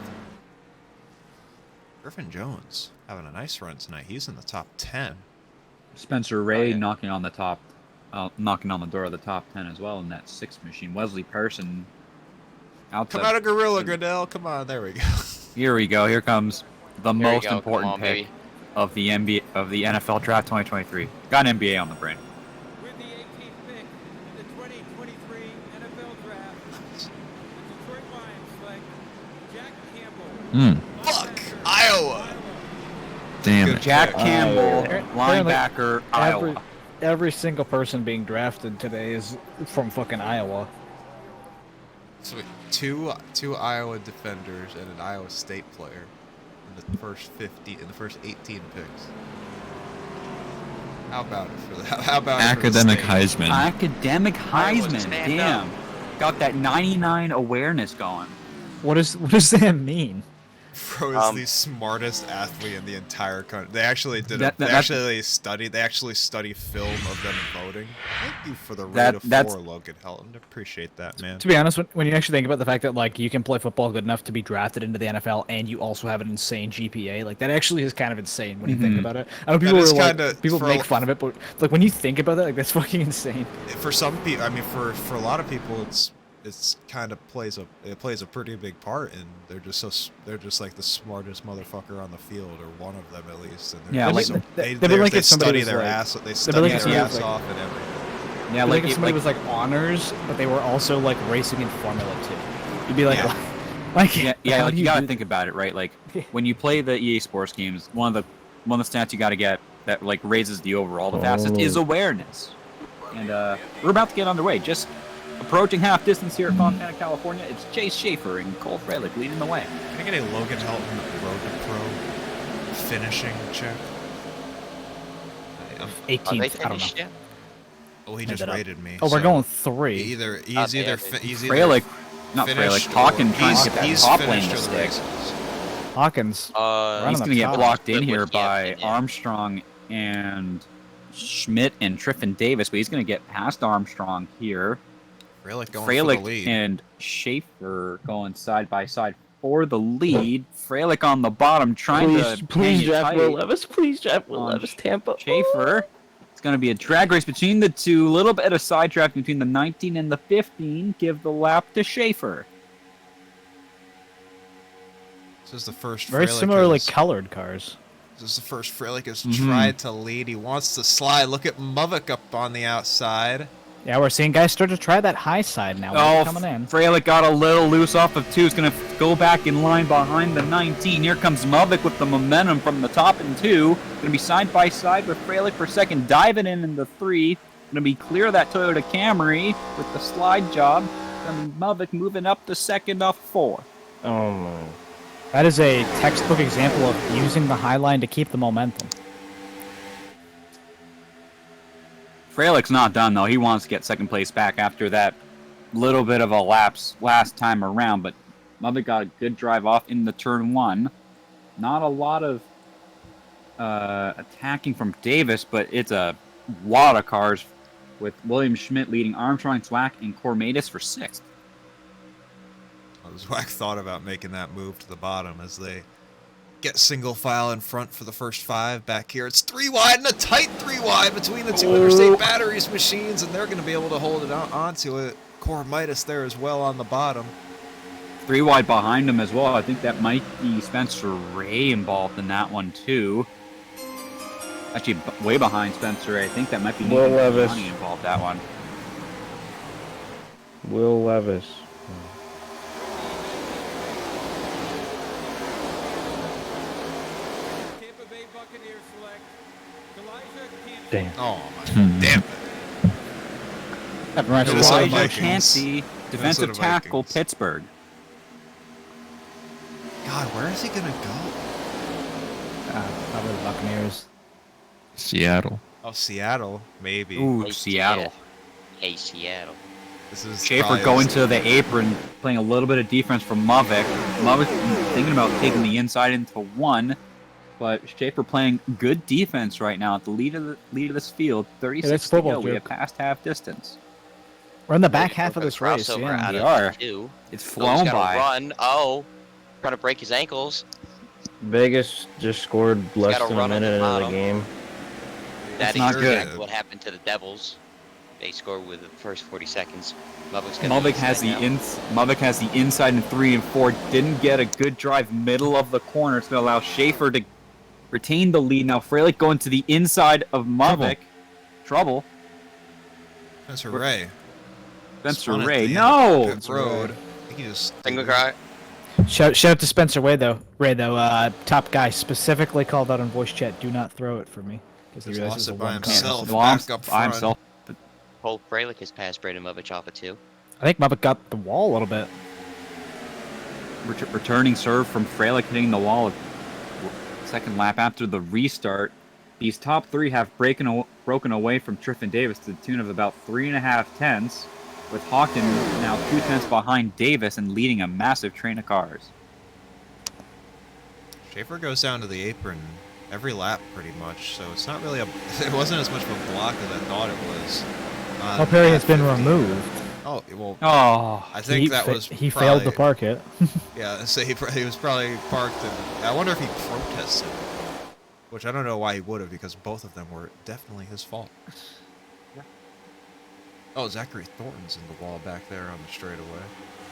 Griffin Jones having a nice run tonight. He's in the top 10. Spencer Ray yeah. knocking on the door of the top 10 as well in that 6th machine. Wesley Person. Come out of Gorilla, Gradell. Come on, there we go. Here we go. Here comes the There you most go. Come important on, pick baby. of the NFL Draft 2023. Got an NBA on the brain. With the 18th pick in the 2023 NFL Draft, the Detroit Lions select Jack Campbell. Fuck! Iowa! Damn Good it. Jack pick. Campbell, Apparently, linebacker, Iowa. Every single person being drafted today is from fucking Iowa. So wait, two Iowa defenders and an Iowa State player in the first 18 picks. How about it for that? How about Academic it for the state? Heisman. Academic Iowa, Heisman. stand Damn. up. Got that 99 awareness going. What does that mean? Bro is the smartest athlete in the entire country. They actually study film of them voting. Thank you for the rate of 4, Logan Helton. Appreciate that, man. To be honest, when you actually think about the fact that like you can play football good enough to be drafted into the NFL and you also have an insane GPA, like that actually is kind of insane when you think about it. I know people is are like, kinda- people for make a- fun of it, but like when you think about that, like that's fucking insane. For some people, I mean, for a lot of people, it's kind of plays a pretty big part, and they're just like the smartest motherfucker on the field, or one of them at least. And Yeah, just like- they they'd be like if somebody study was their like- ass, they they'd be study like their if somebody ass was like- off and everything. Yeah, Like if somebody was like honors, but they were also like racing in Formula 2. You'd be like, Yeah. like yeah, how like do you gotta do think about it, right? Like when you play the EA Sports games, one of the stats you gotta get that like raises the overall the fastest is awareness. And we're about to get underway. Just approaching half distance here at Fontana, California. It's Chase Schaefer and Cole Freilich leading the way. Can I get a Logan Helton Road to Pro finishing check? Are they 18th? I don't know. finished yet? Oh, he just Ended up. rated me. Oh, we're so going 3. He's either Freilich, not finished Freilich, Hawkins trying to get that he's top lane finished to or the stick. races. Hawkins. He's on going the to get top. blocked in With here by Hampton, yeah. Armstrong and Schmidt and Triffin Davis, but he's going to get past Armstrong here. Freilich going for the Freilich lead. and Schaefer going side by side for the lead. Freilich on the bottom trying to hang it draft tight Will Levis. Please draft Will on Levis. Tampa. Schaefer. It's going to be a drag race between the two. A little bit of side draft between the 19 and the 15. Give the lap to Schaefer. This is the first Very Freilich similarly has- colored cars. This is the first Freilich has Mhm. tried to lead. He wants to slide. Look at Muvik up on the outside. Yeah, we're seeing guys start to try that high side now. Oh, Coming in. Freilich got a little loose off of 2. He's going to go back in line behind the 19. Here comes Muvik with the momentum from the top in 2. Going to be side by side with Freilich for second. Diving in the 3. Going to be clear of that Toyota Camry with the slide job. And Mavic moving up to second off 4. Oh my. That is a textbook example of using the high line to keep the momentum. Freilic's not done, though. He wants to get second place back after that little bit of a lapse last time around, but Mavic got a good drive off in the turn 1. Not a lot of attacking from Davis, but it's a lot of cars with William Schmidt leading Armstrong, Zwack, and Cormatis for 6th. Zwack thought about making that move to the bottom as they get single file in front for the first 5. Back here, it's 3 wide and a tight 3 wide between the two Interstate Batteries machines, and they're going to be able to hold it onto it. Cormitis there as well on the bottom. 3 wide behind him as well. I think that might be Spencer Ray involved in that one, too. Actually, way behind Spencer Ray. I think that might be Will Levis involved that one. Will Levis. Tampa Bay Buccaneers select Elijah Campbell. Damn. Oh my damn it. Right, Minnesota Elijah Vikings. Cansey, defensive Minnesota tackle, Vikings. Pittsburgh. God, where is he going to go? Probably the Buccaneers. Seattle. Oh, Seattle, maybe. Ooh, Hey, Seattle. Hey, Seattle. This is Schaefer probably going his- to the apron, playing a little bit of defense from Mavic. Mavic thinking about taking the inside into 1, but Schaefer playing good defense right now at the lead of this field. 36 that's to football, go. We have Duke. passed half distance. We're in the back Ready half for of the this race. crossover Yeah. out We of are. 2. It's Oh, he's flown got by. to run. Oh, trying to break his ankles. Vegas just scored less gotta than a run on the minute into the bottom. game. That not is good. exactly what happened to the Devils. They scored with the first 40 seconds. Mavic has the inside in 3 and 4. Didn't get a good drive middle of the corner. It's going to allow Schaefer to retain the lead. Now Freilich going to the inside of Mavic. Trouble. Spencer Ray. Spencer Spun at Ray. the end No! of pit road. I think he just Single car. Shout out to Spencer Ray though. Top guy specifically called out on voice chat. Do not throw it for me because he Just realizes lost it's it a by one car. himself. Well, I'm- Back up by front. himself. Cole Freilich has passed Braden Movich off at 2. I think Mavic got the wall a little bit. Returning serve from Freilich hitting the wall. Second lap after the restart. These top 3 have broken away from Triffin Davis to the tune of about 3.5 tenths, with Hawkins now 2 tenths behind Davis and leading a massive train of cars. Schaefer goes down to the apron every lap pretty much, so it's not really a. It wasn't as much of a block as I thought it was. Well, Perry has been 50. removed. Oh well, Oh, I think that was he failed to probably- park it. Yeah, so he was probably parked, and I wonder if he protested, which I don't know why he would have, because both of them were definitely his fault. Oh, Zachary Thornton's in the wall back there on the straightaway.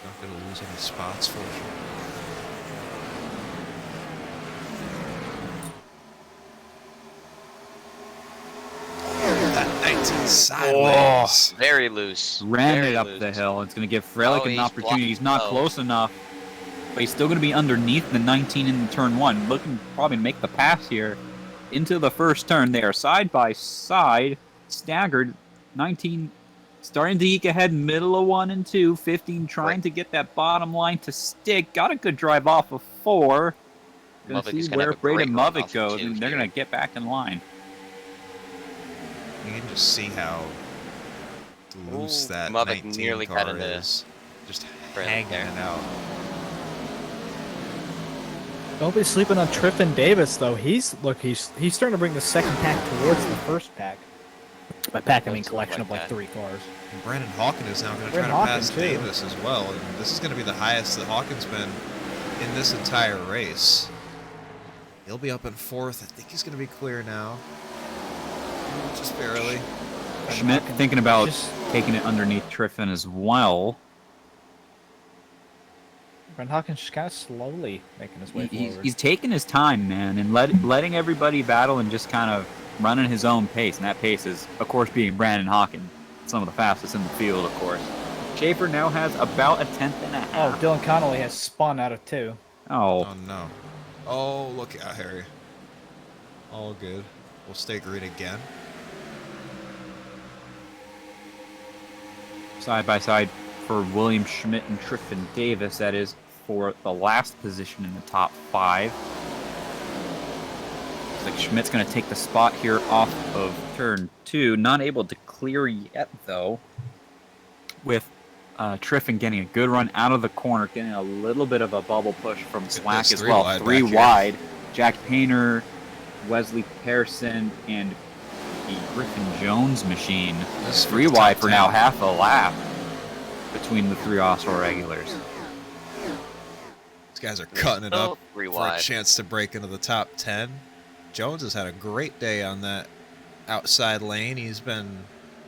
Not going to lose any spots for sure. That 19 sideways. Very loose. ran Very it up loose. the hill. It's going to give Freilich Oh, an he's opportunity. He's not blocking close enough, but he's still going to be underneath the 19 in the turn 1. Looking to probably make the pass here into the first turn. They are side by side, staggered. 19 starting to eke ahead, middle of 1 and 2. 15 trying Right. to get that bottom line to stick. Got a good drive off of 4. Going to Mavic is see gonna where have a great Braden run off Mavic of goes, 2 and they're here. going to get back in line. You can just see how loose Ooh, that Mavic 19 nearly car cut into is. Just Freilich hanging there. it out. Don't be sleeping on Triffin Davis though. He's starting to bring the second pack towards the first pack. By pack I mean Doesn't collection look of like like 3 cars. And Brandon Hawkins is now going to try Brandon to Hawkins, pass too. Davis as well, and this is going to be the highest that Hawkins been in this entire race. He'll be up in 4th. I think he's going to be clear now. Just barely. Schmidt thinking about Just- taking it underneath Triffin as well. Brent Hawkins just kind of slowly making his way forward. He's taking his time, man, and letting everybody battle and just kind of running his own pace. And that pace is, of course, being Brandon Hawkins, some of the fastest in the field, of course. Schaefer now has about a tenth and a Oh, half. Dylan Connolly has spun out of 2. Oh, Oh, no. Oh, look out, Harry. All good. We'll stay green again. side by side for William Schmidt and Tryfon Davis. That is for the last position in the top 5. Looks like Schmidt's going to take the spot here off of turn 2. Not able to clear yet, though, with Tryfon getting a good run out of the corner, getting a little bit of a bubble push from Slack as well. 3 wide. Jack Painter, Wesley Pearson, and the Griffin Jones machine. 3 wide for now, half a lap between the 3 Osrl regulars. These guys are cutting it up for wide. a chance to break into the top 10. Jones has had a great day on that outside lane. He's been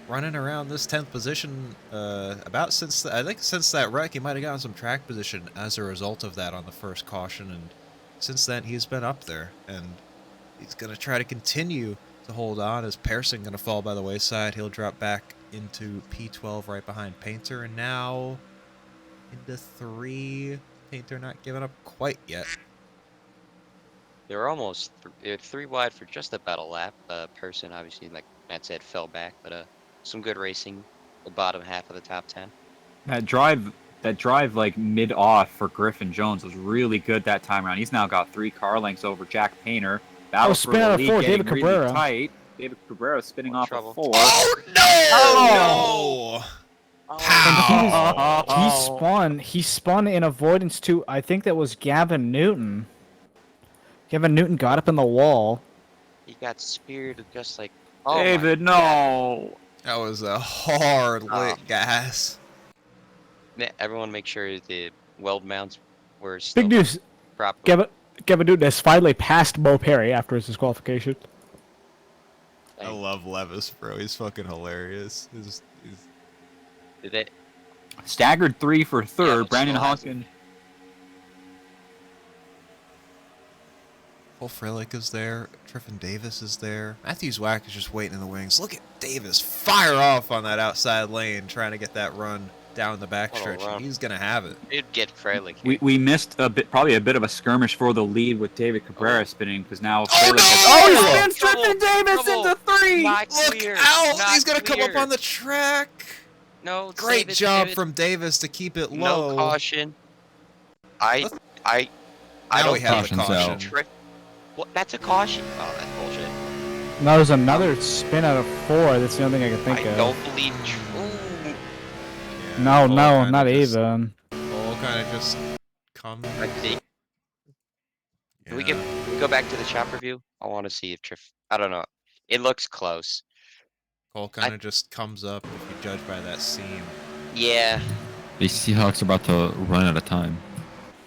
running around this 10th position about since I think since that wreck. He might have gotten some track position as a result of that on the first caution, and since then he's been up there, and he's going to try to continue to hold on. Is Pearson going to fall by the wayside? He'll drop back into P12 right behind Painter, and now into 3. Painter not giving up quite yet. They're almost 3 wide for just about a lap. Person, obviously, like Matt said, fell back, but some good racing. The bottom half of the top 10. That drive like mid-off for Griffin Jones was really good that time around. He's now got 3 car lengths over Jack Painter. Battle for the lead, getting really tight. David Cabrera spinning off of 4. Oh no! Oh. Pow! He spun in avoidance to, I think that was Gavin Newton. Gavin Newton got up in the wall. He got speared just like... David, no! That was a hard lit gas. Everyone make sure the weld mounts were still Big news. proper. Gavin Newton has finally passed Bo Perry after his disqualification. I love Levis, bro. He's fucking hilarious. Did they... Staggered 3 for 3rd. Yeah, Brandon still has Hawkins. Cole Freilich is there. Tryfon Davis is there. Matthews Wack is just waiting in the wings. Look at Davis fire off on that outside lane, trying to get that run down the backstretch. And he's gonna have it. It'd get Freilich. We missed probably a bit of a skirmish for the lead with David Cabrera spinning, because now Freilich no! he spins Tryfon Davis into 3. Look out! He's gonna come up on the track. No, Great job from Davis to keep it low. No caution. I Now don't we have the Caution's caution. out. What? That's a caution. Oh, that's bullshit. Now there's another spin out of 4. That's the only thing I can think I of. don't believe. Yeah, No, Cole no, kinda not just- even. Cole kind of just come. I think. Can we go back to the shop review? I want to see if I don't know. It looks close. Cole kind of just comes up if you judge by that seam. Yeah. The Seahawks are about to run out of time.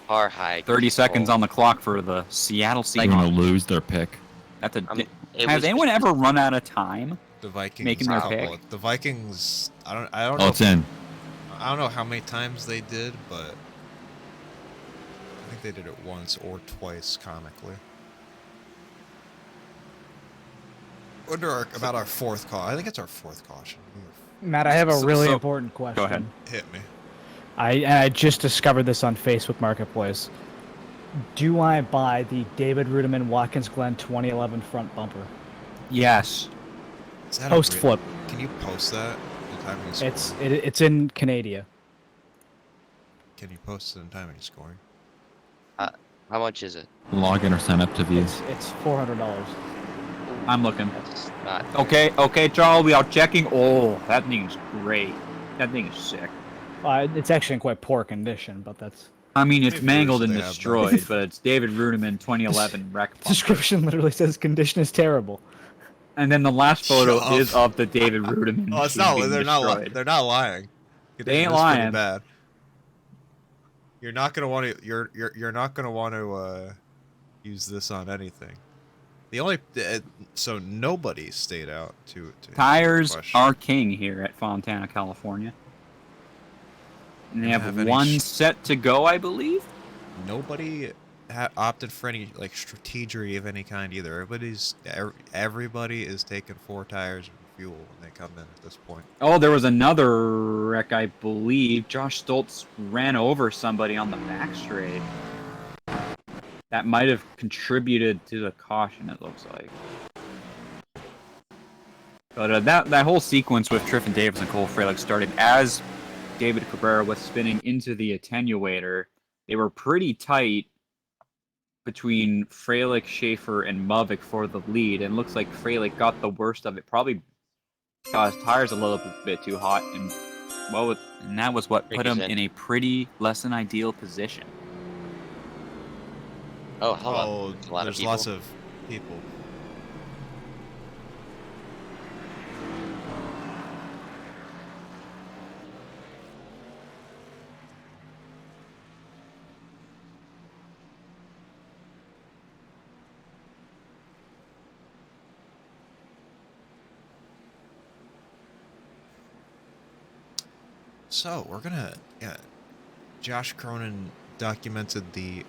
Par high. 30 seconds on the clock for the Seattle They're going to Seahawks. lose their pick. That's a. It Has was anyone just- ever run out of time? The Vikings. Making their couple- pick? The Vikings. I don't Oh, know. it's in. I don't know how many times they did, but I think they did it once or twice comically. Wonder about our 4th caution. I think it's our 4th caution. Matt, I have a really So- important question. Go ahead. Hit me. I just discovered this on Facebook Marketplace. Do I buy the David Rudiman Watkins Glen 2011 front bumper? Yes. Is that Post a flip. Can you post that in time of scoring? It's in Canada. Can you post it in time of scoring? How much is it? Log in or sign up to view. It's $400. I'm looking. That's not. Okay, Charles, we are checking. Oh, that thing is great. That thing is sick. It's actually in quite poor condition, but that's... I mean, it's Maybe mangled there's- and they have destroyed, but it's David Rudiman 2011 wreck bumper. Description literally says condition is terrible. And then the last photo Shut up. is of the David Rudiman. Oh, it's machine not. being They're not. destroyed. They're not lying. They ain't It's pretty lying. Bad. You're not gonna want to. You're not gonna want to use this on anything. The only so nobody stayed out to answer the Tires question. are king here at Fontana, California. And they Didn't have have any one set to go, I believe. Nobody opted for any like strategery of any kind either. Everybody is taking 4 tires and fuel when they come in at this point. Oh, there was another wreck, I believe. Josh Stoltz ran over somebody on the back straight. That might have contributed to the caution, it looks like. But that whole sequence with Tryfon Davis and Cole Freilich started as David Cabrera was spinning into the attenuator. They were pretty tight between Freilich, Schaefer, and Mavic for the lead, and looks like Freilich got the worst of it. Probably got his tires a little bit too hot, and And that was what Rick put is him in. in a pretty less than ideal position. Oh, hold on. Oh, There's a lot of there's people. lots of people. So we're gonna, Josh Cronin documented the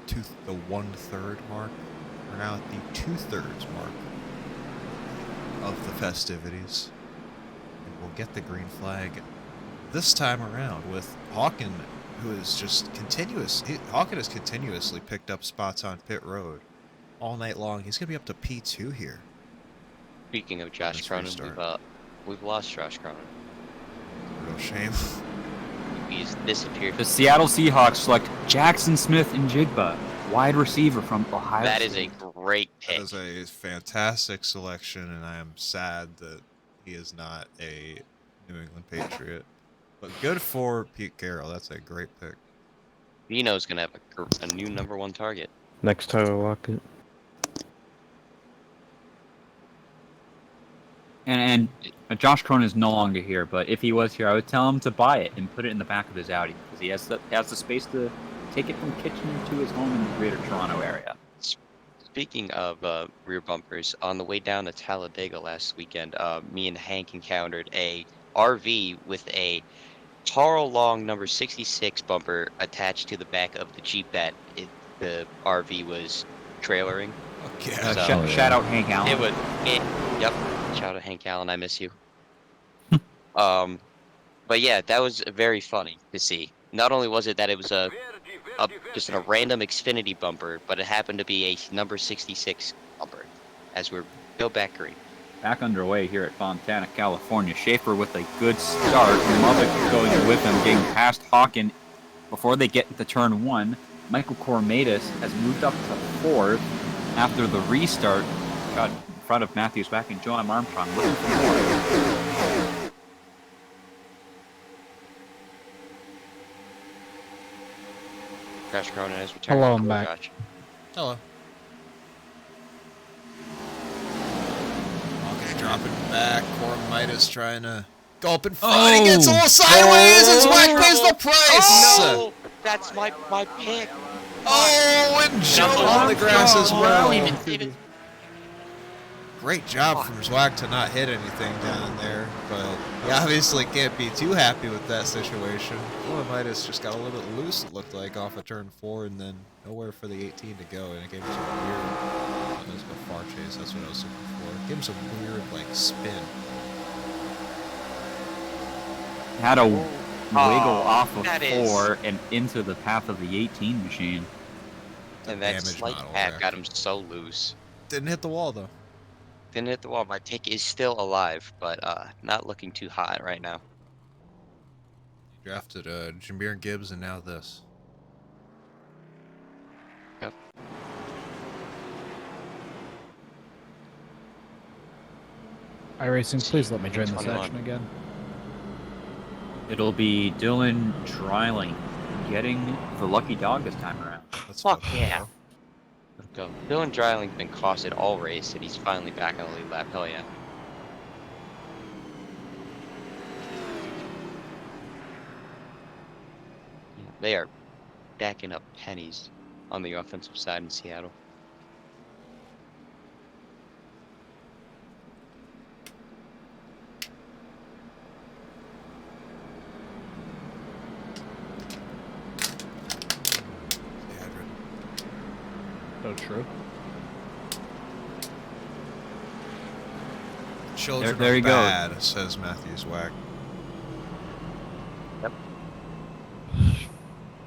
1/3 mark. We're now at the 2/3 mark of the festivities, and we'll get the green flag this time around with Hawken, who is just continuous. Hawken has continuously picked up spots on pit road all night long. He's gonna be up to P2 here. Speaking of Josh This Cronin, restart. we've lost Josh Cronin. Real shame. He's disappeared. The Seattle Seahawks select Jackson Smith and Jigba, wide receiver from Ohio That is a State. great That pick. is a fantastic selection, and I am sad that he is not a New England Patriot. But good for Pete Carroll. That's a great pick. Vino's gonna have a new #1 target. Next Tyler Lockett. And Josh Cronin is no longer here, but if he was here, I would tell him to buy it and put it in the back of his Audi because he has the space to take it from Kitchener to his home in the Greater Toronto area. Speaking of rear bumpers, on the way down to Talladega last weekend, me and Hank encountered a RV with a Carl Long number 66 bumper attached to the back of the Jeep that the RV was trailering. Okay. So- Shout out Hank Allen. Yep. Shout out Hank Allen, I miss you. But yeah, that was very funny to see. Not only was it that it was just a random Xfinity bumper, but it happened to be a number 66 bumper. As we're go back green. Back underway here at Fontana, California. Schaefer with a good start. Mavic going with him, getting past Hawken before they get to turn 1. Michael Kormatis has moved up to 4th after the restart. Got in front of Matthews back and Joe Armstrong looking for more. Josh Cronin has returned. Hello, I'm back. Josh. Hello. Hawkins dropping back. Midas trying to go up in front. He gets a little sideways. And Zwack pays the price. Oh, that's my pick. Oh, and Joe on the grass as well. David. Great job from Zwack to not hit anything down there, but he obviously can't be too happy with that situation. Midas just got a little bit loose, it looked like, off of turn 4, and then nowhere for the 18 to go, and it gave him some weird, it was a far chase, that's what I was looking for. Give him some weird, like, spin. Had a wiggle off of that 4 and into the path of the 18 machine. And that Damage slight model tap there. got him so loose. Didn't hit the wall, though. Didn't hit the wall. My pick is still alive, but not looking too hot right now. He drafted Jameer Gibbs, and now this. Yep. iRacing, please let me join this 21. action again. It'll be Dylan Dreiling getting the lucky dog this time around. Let's Fuck go. yeah. Let's go. Dylan Dreiling's been costed all race, and he's finally back on the lead lap. Hell yeah. They are stacking up pennies on the offensive side in Seattle. So true. Children There are you go. bad, says Matthew Zwack.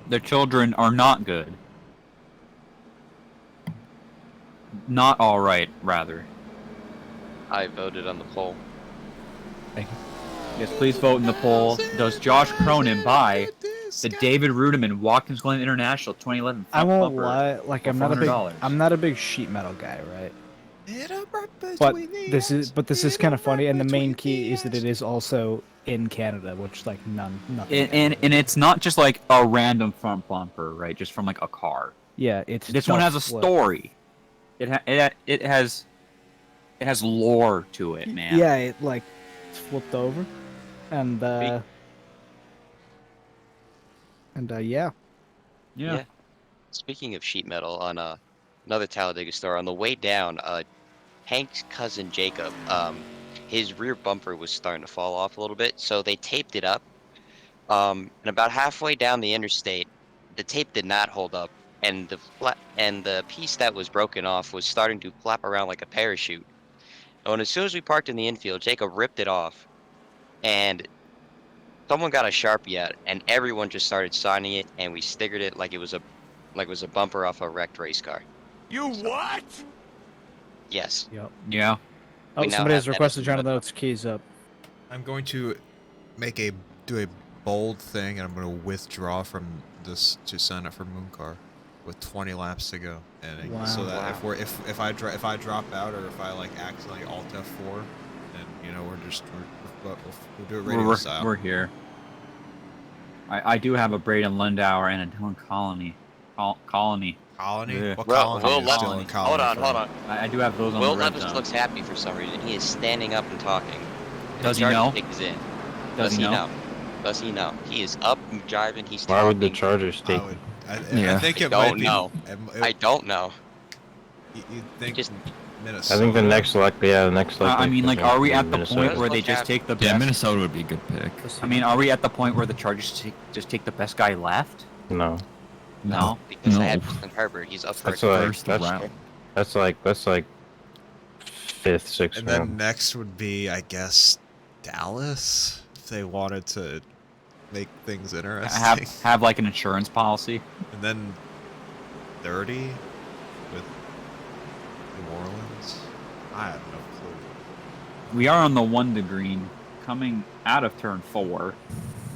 Their children are not good. Not all right, rather. I voted on the poll. Thank you. Yes, please vote in the poll. Does Josh Cronin buy the David Rudiman Watkins Glen International 2011 I front won't bumper lie, like for I'm not $400? a big sheet metal guy, right? But this is kind of funny, and the main key is that it is also in Canada, which like nothing. And it's not just like a random front bumper, right? Just from like a car. Yeah, it's This one has a flip. story. It has lore to it, man. Yeah, it's flipped over, and yeah. Yeah. Speaking of sheet metal, on another Talladega story, on the way down, Hank's cousin Jacob, his rear bumper was starting to fall off a little bit, so they taped it up. And about halfway down the interstate, the tape did not hold up, and the piece that was broken off was starting to flap around like a parachute. And as soon as we parked in the infield, Jacob ripped it off, and someone got a Sharpie out, and everyone just started signing it, and we stickered it like it was a bumper off a wrecked race car. You what? Yes. Yep. Yeah. Oh, We now somebody have has that requested as John a- Notes keys up. I'm going to do a bold thing, and I'm going to withdraw from this to sign up for Mooncar with 20 laps to go, and so that Wow. if I drop out or if I like accidentally Alt F4, then you know we'll do it radio style. We're here. I do have a Braden Lundauer and a Dylan Colony. Colony? Yeah. What Well, colony Will is Levis, Dylan Colony hold on, from? hold on. I do have those on Will the red Levis zone. looks happy for some reason. He is standing up and talking. Does he Charger know? stick is in. Does he know? Does he know? He is up and driving. He's Why talking. would the Chargers take? I Yeah. think I it might don't be. know. I don't know. You think Just Minnesota? I think the next I mean, like, are we at the Minnesota. point where they Look just at- take the Yeah, best? Minnesota would be a good pick. I mean, are we at the point where the Chargers just take the best guy left? No, No. because No. they have Justin Herbert. He's up for That's a like First that's round. that's like fifth, sixth And then round. next would be, I guess, Dallas, if they wanted to make things interesting. Have like an insurance policy. And then 30 with New Orleans. I have no clue. We are on the 1 to green, coming out of turn 4.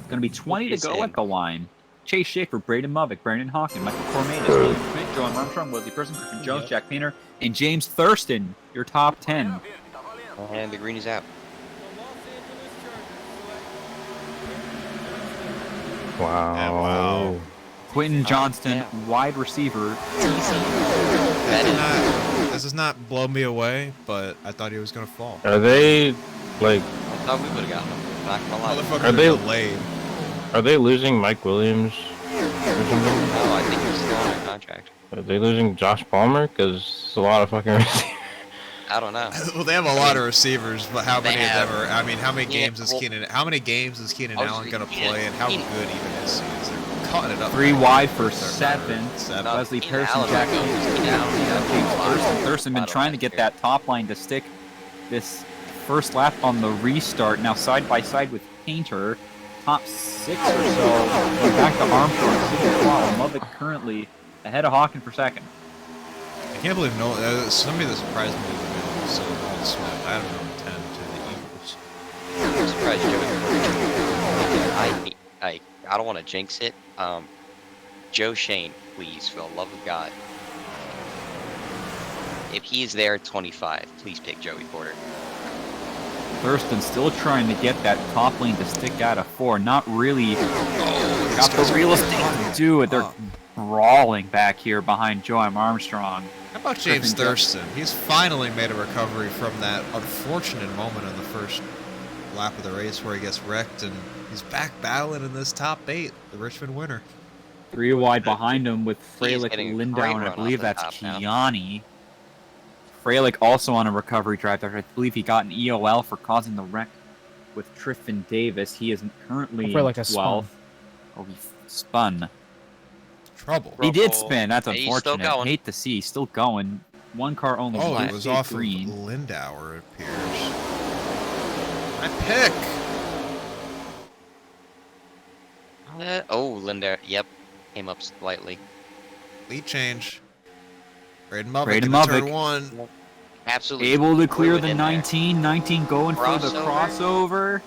It's gonna be 20 to is go in? at the line. Chase Schaefer, Braden Movick, Brandon Hawkins, Michael Cormanis, William Schmidt, Joan Armstrong, Wesley Person, Griffin Jones, Jack Painter, and James Thurston. Your top 10. And the green is out. The Los Angeles Chargers select Wow. Yeah, wow. Quentin Johnston, yeah. wide receiver. This does not blow me away, but I thought he was going to fall. Are they like? I thought we would have gotten him. Not gonna lie. Motherfucker Are they- delayed. Are they losing Mike Williams? Or something? No, I think he's still under contract. Are they losing Josh Palmer? Because it's a lot of fucking receivers. I don't know. Well, they have a lot of receivers, but how They many of have- them are? I mean, how many Yeah, games is well- Keenan? How many games is Keenan Oh, Allen going to play, and how Keenan- good even is he? Is they're cutting it up? 3 back wide there. for They're 7. No, Wesley Keenan Pearson, Allen Jack will go. Painter, Keenan Allen will go. James Thurston. Bottom Thurston been last trying to get year. that top line to stick this first lap on the restart. Now side by side with Painter. Top 6 or so. Going back to Armstrong. Movick currently ahead of Hawkins for second. I can't believe somebody that surprised me was so Nolan Smith. I had him number 10 to the Eagles. I'm surprised Joey. I don't want to jinx it. Joe Shane, please, for the love of God. If he's there at 25, please pick Joey Porter. Thurston still trying to get that top lane to stick out of 4. Not really got the real estate to do it. They're brawling back here behind Joam Armstrong. How about James Griffin Thurston? He's finally made a recovery from that unfortunate moment in the first lap of the race where he gets wrecked, and he's back battling in this top 8, the Richmond winner. 3 wide behind him with Freilich, getting a Lindau, great and I run believe off the that's top now. Kiani. Freilich also on a recovery drive there. I believe he got an EOL for causing the wreck with Triffin Davis. He is currently Freilich has 12th. Oh, he spun. Trouble. He did Trouble. spin. That's Hey, he's still unfortunate. going. Hate to see. Still going. 1 car only. Oh, left. it was Stayed off green. of Lindauer, it appears. My pick! Linda. Yep. Came up slightly. Lead change. Braden Movick Braden into turn Movick. 1. Absolutely. Able to clear fluid the in there. 19. 19 going for the Crossover. crossover.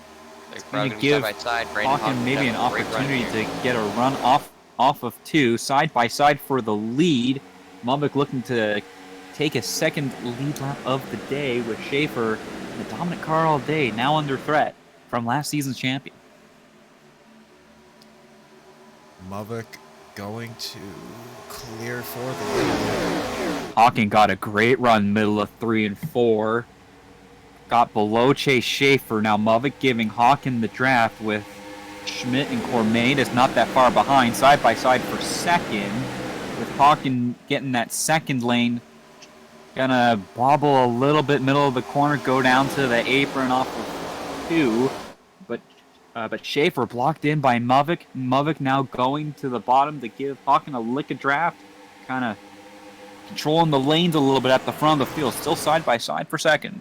They're gonna probably give side by side. Brandon Hawken maybe an having a great run opportunity here. to get a run off of 2, side by side for the lead. Mubik looking to take a second lead lap of the day with Schaefer, the dominant car all day, now under threat from last season's champion. Mavik going to clear for the lead. Hawken got a great run, middle of 3 and 4. Got below Chase Schaefer. Now Mubik giving Hawken the draft with Schmidt and Cormades not that far behind, side by side for second. With Hawken getting that second lane. Gonna bobble a little bit middle of the corner, go down to the apron off of 2. But Schaefer blocked in by Mubik. Mubik now going to the bottom to give Hawken a lick of draft. Kind of controlling the lanes a little bit at the front of the field. Still side by side for second.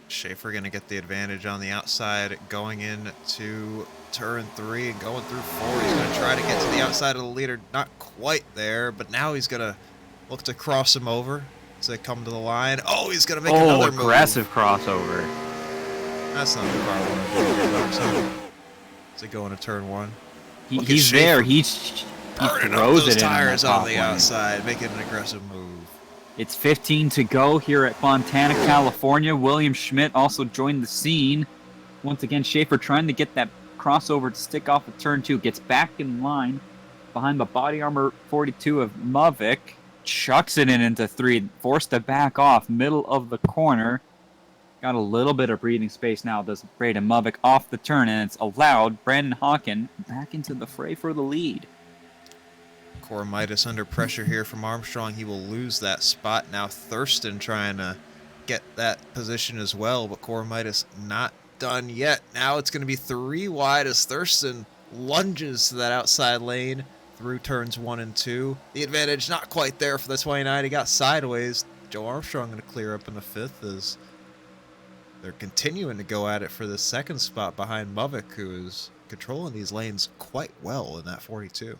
Schaefer going to get the advantage on the outside going into turn 3 and going through 4. He's going to try to get to the outside of the leader. Not quite there, but now he's going to look to cross him over as they come to the line. Oh, he's going to make another move. Aggressive crossover. That's not the car I want to do. As they go into turn 1. He's there. He burning up throws those it in tires on on the outside, making an aggressive move. It's 15 to go here at Fontana, California. William Schmidt also joined the scene. Once again, Schaefer trying to get that crossover to stick off of turn 2. Gets back in line behind the body armor 42 of Mavik. Chucks it into 3. Forced to back off middle of the corner. Got a little bit of breathing space now. Does Braden Mubik off the turn, and it's allowed Brandon Hawken back into the fray for the lead. Cormidas under pressure here from Armstrong. He will lose that spot. Now Thurston trying to get that position as well, but Cormidas not done yet. Now it's going to be 3 wide as Thurston lunges to that outside lane through turns 1 and 2. The advantage not quite there for the 29. He got sideways. Joe Armstrong going to clear up in the 5th as they're continuing to go at it for the second spot behind Mubik, who is controlling these lanes quite well in that 42.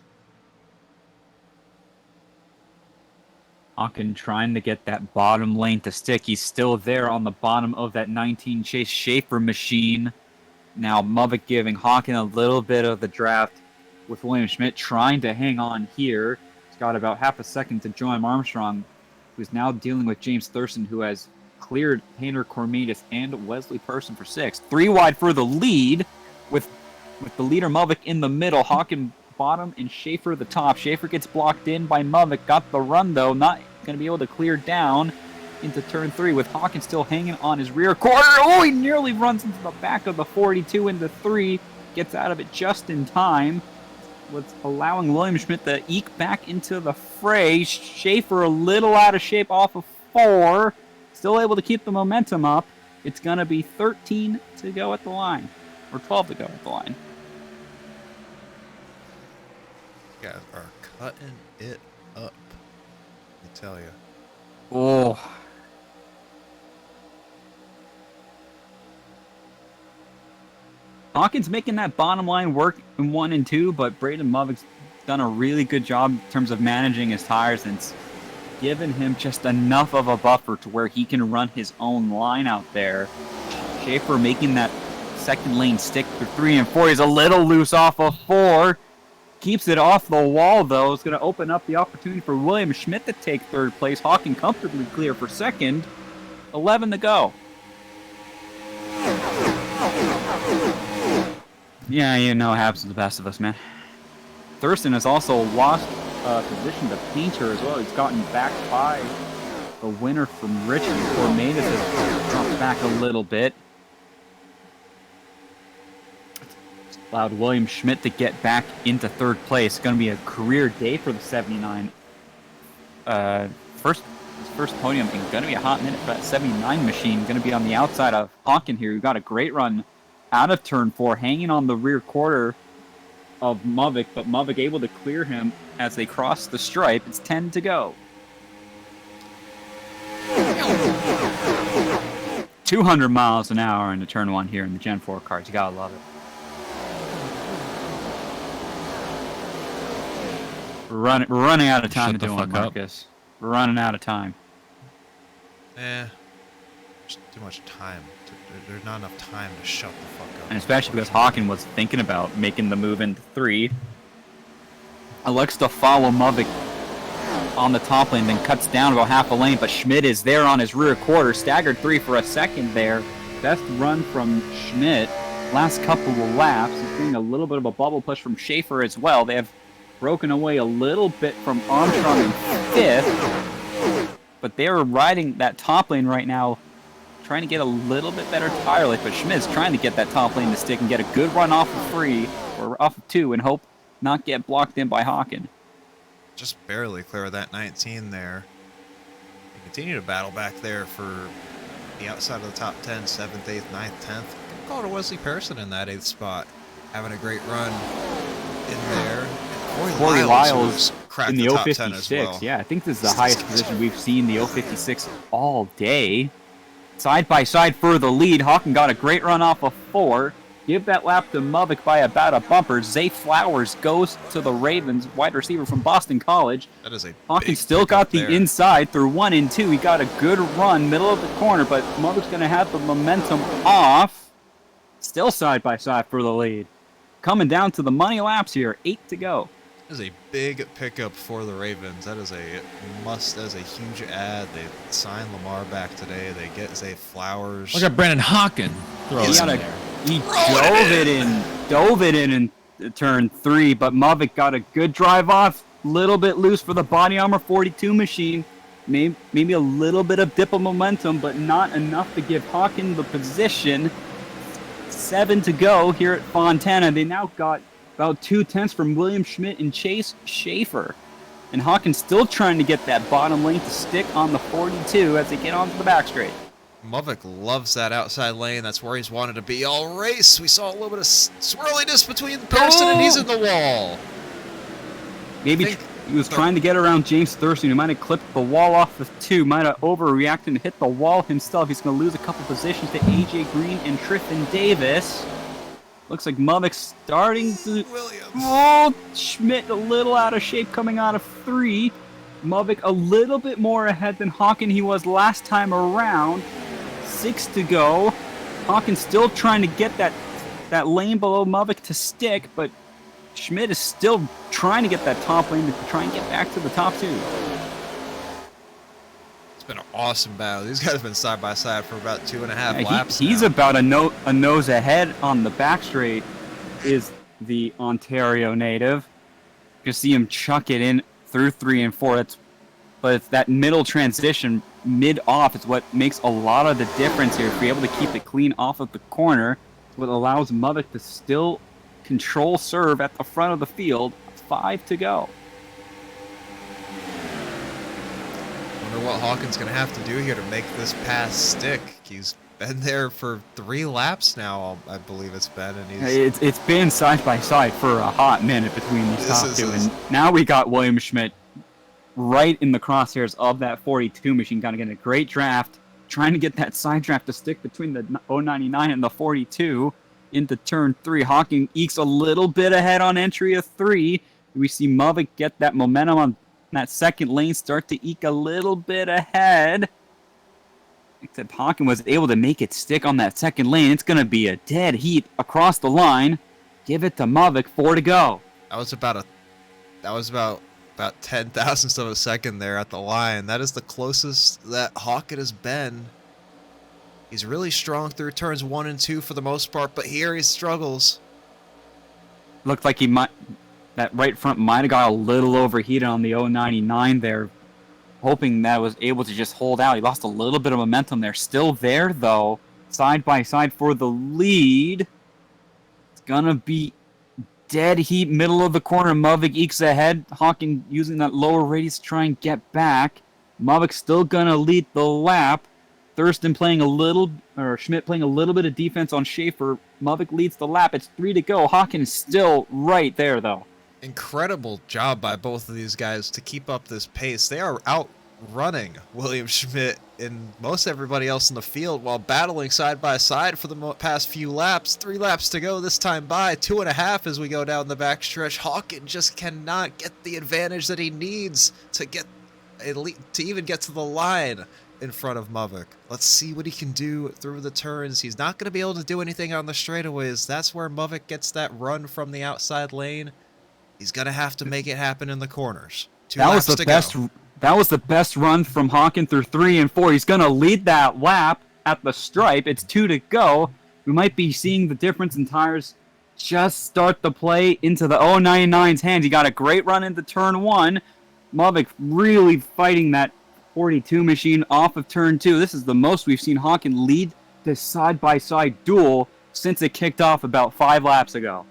Hawken trying to get that bottom lane to stick. He's still there on the bottom of that 19 Chase Schaefer machine. Now Mubik giving Hawken a little bit of the draft with William Schmidt trying to hang on here. He's got about half a second to join Armstrong, who's now dealing with James Thurston, who has cleared Painter Cormades and Wesley Person for 6th. 3 wide for the lead with the leader Mubik in the middle. Hawken bottom and Schaefer the top. Schaefer gets blocked in by Mubik. Got the run though. Not going to be able to clear down into turn 3 with Hawken still hanging on his rear quarter. Oh, he nearly runs into the back of the 42 into 3. Gets out of it just in time. What's allowing William Schmidt to eke back into the fray. Schaefer a little out of shape off of 4. Still able to keep the momentum up. It's going to be 13 to go at the line. Or 12 to go at the line. Guys are cutting it up. I tell you. Oh. Hawkins making that bottom line work in 1 and 2, but Braden Muvik's done a really good job in terms of managing his tires and given him just enough of a buffer to where he can run his own line out there. Schaefer making that second lane stick through 3 and 4. He's a little loose off of 4. Keeps it off the wall, though. It's going to open up the opportunity for William Schmidt to take 3rd place. Hawken comfortably clear for 2nd. 11 to go. Yeah, you know it happens to the best of us, man. Thurston has also lost position to Painter as well. He's gotten back by the winner from Richmond. Cormades has dropped back a little bit. Allowed William Schmidt to get back into 3rd place. It's going to be a career day for the 79. His first podium, and going to be a hot minute for that 79 machine. Going to be on the outside of Hawken here, who got a great run out of turn 4, hanging on the rear quarter of Mubik, but Mubik able to clear him as they cross the stripe. It's 10 to go. 200 miles an hour into turn 1 here in the Gen 4 cars. You gotta love it. We're running out of time Shut to the do fuck one, up. Marcus. We're running out of time. too much time. There's not enough time to shut the fuck up. And especially because Hawken was thinking about making the move into 3. Elects to follow Muvik on the top lane, then cuts down about half a lane, but Schmidt is there on his rear quarter. Staggered 3 for a second there. Best run from Schmidt. Last couple of laps. He's getting a little bit of a bubble push from Schaefer as well. They have broken away a little bit from Armstrong in 5th. But they're riding that top lane right now, trying to get a little bit better tire life. But Schmidt's trying to get that top lane to stick and get a good run off of 3 or off of 2 and hope not get blocked in by Hawken. Just barely clear of that 19 there. They continue to battle back there for the outside of the top 10, 7th, 8th, 9th, 10th. Call it Wesley Pearson in that 8th spot. Having a great run in there. Corey Lyles cracked in the the top 10 056. as well. Yeah, I think this is the highest position we've seen the 056 all day. Side by side for the lead. Hawken got a great run off of 4. Give that lap to Muvik by about a bumper. Zay Flowers goes to the Ravens, wide receiver from Boston College. That is a Hawken big still pickup got the there. inside through 1 and 2. He got a good run, middle of the corner, but Muvik's going to have the momentum off. Still side by side for the lead. Coming down to the money laps here. 8 to go. That is a big pickup for the Ravens. That is a huge ad. They signed Lamar back today. They get Zay Flowers. Look at Brandon Hawken. He dove it in turn 3, but Muvik got a good drive off. Little bit loose for the body armor 42 machine. Maybe a little bit of dip of momentum, but not enough to give Hawken the position. 7 to go here at Fontana. They now got about 2/10 from William Schmidt and Chase Schaefer. And Hawken's still trying to get that bottom lane to stick on the 42 as they get onto the back straight. Muvik loves that outside lane. That's where he's wanted to be all race. We saw a little bit of swirliness between Pearson and he's in the wall. Maybe he was trying to get around James Thurston, who might have clipped the wall off of 2, might have overreacted and hit the wall himself. He's going to lose a couple positions to AJ Green and Triffin Davis. Looks like Muvik's starting to... Oh, Schmidt a little out of shape coming out of 3. Muvik a little bit more ahead than Hawken he was last time around. 6 to go. Hawken still trying to get that lane below Muvik to stick, but Schmidt is still trying to get that top lane to try and get back to the top 2. It's been an awesome battle. These guys have been side by side for about 2.5 laps. He's now. about a nose ahead on the back straight is the Ontario native. You can see him chuck it in through 3 and 4. But it's that middle transition, mid-off, is what makes a lot of the difference here. If you're able to keep it clean off of the corner, it's what allows Muvik to still control serve at the front of the field. 5 to go. Wonder what Hawken's going to have to do here to make this pass stick. He's been there for 3 laps now, I believe it's been. And It's been side by side for a hot minute between these top 2. And now we got William Schmidt right in the crosshairs of that 42 machine. Kind of getting a great draft. Trying to get that side draft to stick between the 099 and the 42 into turn 3. Hawken ekes a little bit ahead on entry of 3. We see Muvik get that momentum on that second lane, start to eke a little bit ahead. Except Hawken was able to make it stick on that second lane. It's going to be a dead heat across the line. Give it to Muvik. 4 to go. That was about 10 thousandths of a second there at the line. That is the closest that Hawken has been. He's really strong through turns 1 and 2 for the most part, but here he struggles. Looked like that right front might have got a little overheated on the 099 there. Hoping that was able to just hold out. He lost a little bit of momentum there. Still there, though. Side by side for the lead. It's going to be dead heat, middle of the corner. Muvik ekes ahead. Hawken using that lower radius to try and get back. Muvik still going to lead the lap. Thurston playing Schmidt playing a little bit of defense on Schaefer. Muvik leads the lap. It's 3 to go. Hawken is still right there, though. Incredible job by both of these guys to keep up this pace. They are outrunning William Schmidt and most everybody else in the field while battling side by side for the past few laps. 3 laps to go this time by. 2.5 as we go down the backstretch. Hawken just cannot get the advantage that he needs to even get to the line. in front of Mavik. Let's see what he can do through the turns. He's not going to be able to do anything on the straightaways. That's where Mavik gets that run from the outside lane. He's going to have to make it happen in the corners. That was the best run from Hawken through 3 and 4. He's going to lead that lap at the stripe. It's 2 to go. We might be seeing the difference in tires just start the play into the 099's hands. He got a great run into turn 1. Mavik really fighting that 42 machine off of turn 2. This is the most we've seen Hawken lead this side-by-side duel since it kicked off about 5 laps ago.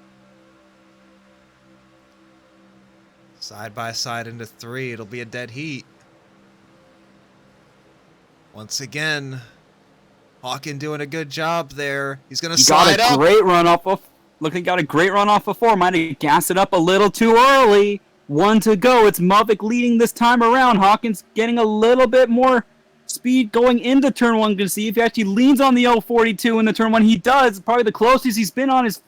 Side by side into 3. It'll be a dead heat. Once again, Hawken doing a good job there. He's going to slide up. Great run off of... Look, he got a great run off of 4. Might have gassed it up a little too early. 1 to go. It's Mavik leading this time around. Hawken's getting a little bit more speed going into turn 1. Going to see if he actually leans on the 042 in the turn 1. He does. Probably the closest he's been on his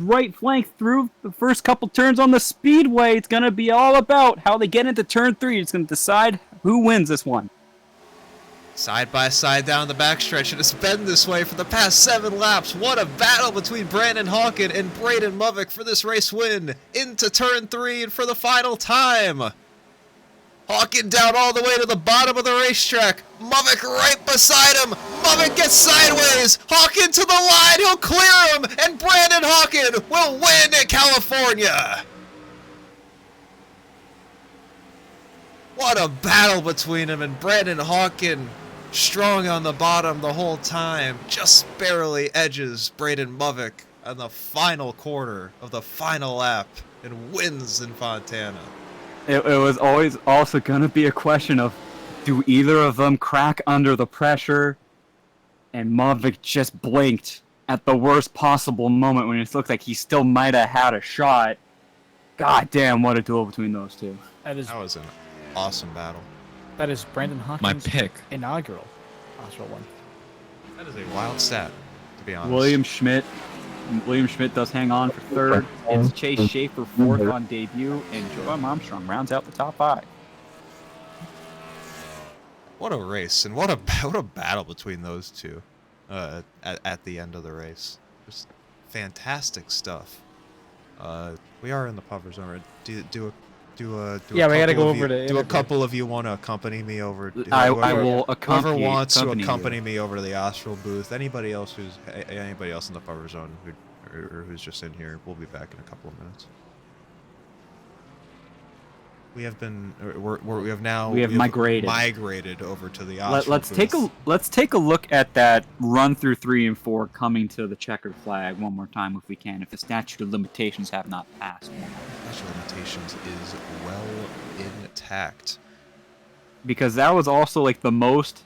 right flank through the first couple turns on the speedway. It's going to be all about how they get into turn 3. It's going to decide who wins this one. Side by side down the backstretch, and it's been this way for the past 7 laps. What a battle between Brandon Hawken and Braden Mavik for this race win. Into turn 3 and for the final time. Hawken down all the way to the bottom of the racetrack. Mavik right beside him. Mavik gets sideways. Hawken to the line. He'll clear him. And Brandon Hawken will win at California. What a battle between him and Brandon Hawken. Strong on the bottom the whole time. Just barely edges Braden Mavik on the final quarter of the final lap and wins in Fontana. It was always also going to be a question of, do either of them crack under the pressure? And Mavik just blinked at the worst possible moment when it looked like he still might have had a shot. God damn, what a duel between those two. That was an awesome battle. That is Brandon Hawken's My pick. inaugural Osrl one. That is a wild stat, to be honest. William Schmidt does hang on for 3rd. It's Chase Schaefer 4th on debut, and Joe Armstrong rounds out the top 5. What a race, and what a battle between those two at the end of the race. Just fantastic stuff. We are in the Pufferzone. We gotta go over to. Do a couple of you want to accompany me over? I will accompany. Whoever wants to accompany accompany you. me over to the Osrl booth. Anybody else in the Pufferzone who's just in here, we'll be back in a couple of minutes. We have migrated over to the Osrl booth. Let's take a look at that run through 3 and 4 coming to the checkered flag one more time if we can. If the statute of limitations have not passed. Statute of limitations is well intact. Because that was also like the most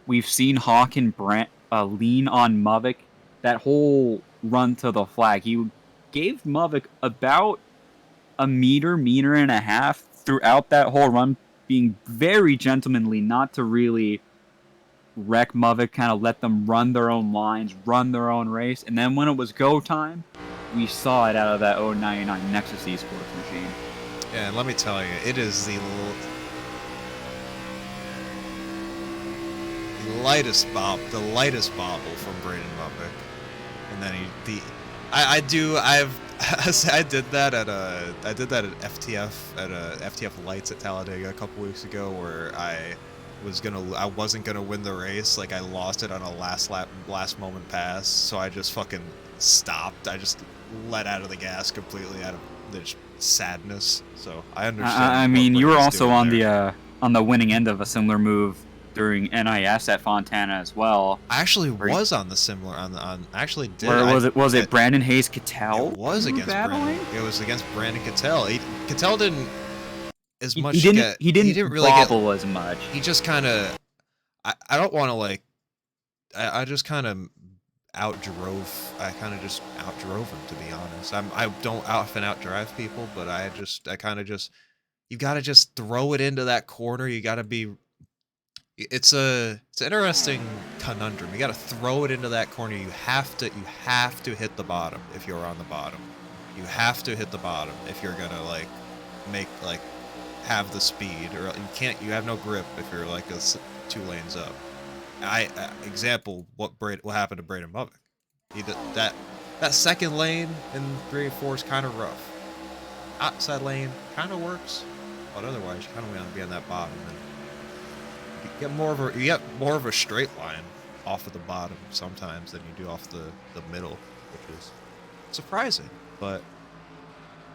we've seen Hawken lean on Mavik that whole run to the flag. He gave Mavik about a meter and a half throughout that whole run, being very gentlemanly, not to really wreck Mavik, kind of let them run their own lines, run their own race. And then when it was go time, we saw it out of that 099 Nexus Esports machine. Yeah, and let me tell you, it is the lightest bobble from Braden Mavik. And then I did that at FTF Lights at Talladega a couple weeks ago, where I wasn't gonna win the race. Like, I lost it on a last moment pass, so I just fucking stopped. I just let out of the gas completely out of the sadness. So I understand. I mean, you were also on the winning end of a similar move during NIS at Fontana as well. I actually was on the similar actually did. Where was it Brandon Hayes Cattell? It was against Brandon. It was against Brandon Cattell. Cattell didn't as much. He didn't really bobble as much. He just kind of. I don't want to I just kind of outdrove. I kind of just outdrove him, to be honest. I don't often outdrive people, but I kind of just. You got to just throw it into that corner. You got to be. It's an interesting conundrum. You got to throw it into that corner. You have to hit the bottom if you're on the bottom. You have to hit the bottom if you're gonna have the speed, or you have no grip if you're 2 lanes up. Example what happened to Braden Mubbock. That second lane in 3 and 4 is kind of rough. Outside lane kind of works, but otherwise you kind of want to be on that bottom. And you get more of a straight line off of the bottom sometimes than you do off the middle, which is surprising. But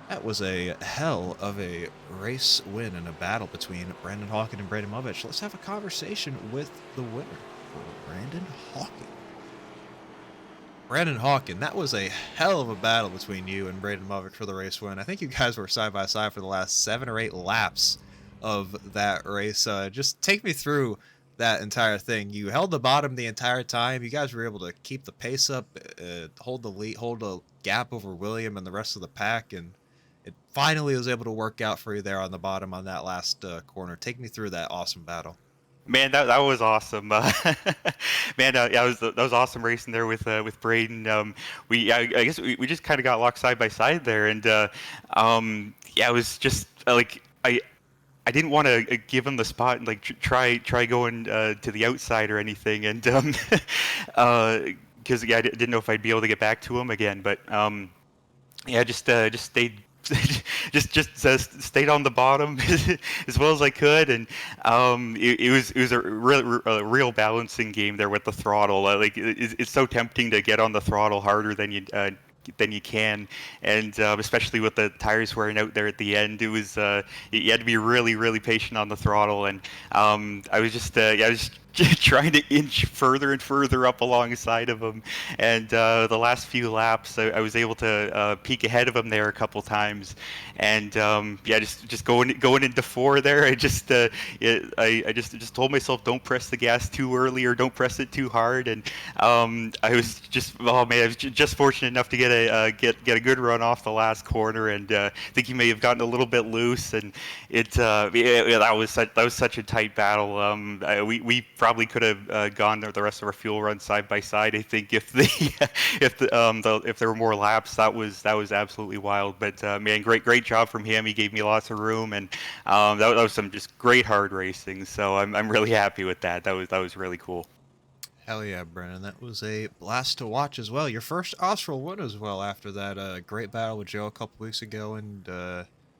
that was a hell of a race win and a battle between Brandon Hawken and Braden Mubbock. Let's have a conversation with the winner for Brandon Hawken. Brandon Hawken, that was a hell of a battle between you and Braden Mubbock for the race win. I think you guys were side by side for the last 7 or 8 laps of that race. Just take me through that entire thing. You held the bottom the entire time. You guys were able to keep the pace up, hold the lead, hold a gap over William and the rest of the pack, and it finally was able to work out for you there on the bottom on that last corner. Take me through that awesome battle. Man, that was awesome. Man, that was awesome racing there with Braden. I guess we just kind of got locked side by side there, and it was just like I didn't want to give him the spot and like try going to the outside or anything, and because I didn't know if I'd be able to get back to him again, but just stayed. just stayed on the bottom as well as I could, and it was a real balancing game there with the throttle. It's so tempting to get on the throttle harder than you can, and especially with the tires wearing out there at the end, it was you had to be really patient on the throttle, and I was just trying to inch further and further up alongside of him, and the last few laps I was able to peek ahead of him there a couple times, and just going into 4 there, I just told myself don't press the gas too early or don't press it too hard, and I was just fortunate enough to get a good run off the last corner, and I think he may have gotten a little bit loose, and that was such a tight battle. We probably could have gone the rest of our fuel run side by side. I think if there were more laps, that was absolutely wild. But man, great job from him. He gave me lots of room, and that was some just great hard racing. So I'm really happy with that. That was really cool. Hell yeah, Brennan. That was a blast to watch as well. Your first Osrl win as well after that great battle with Joe a couple weeks ago, and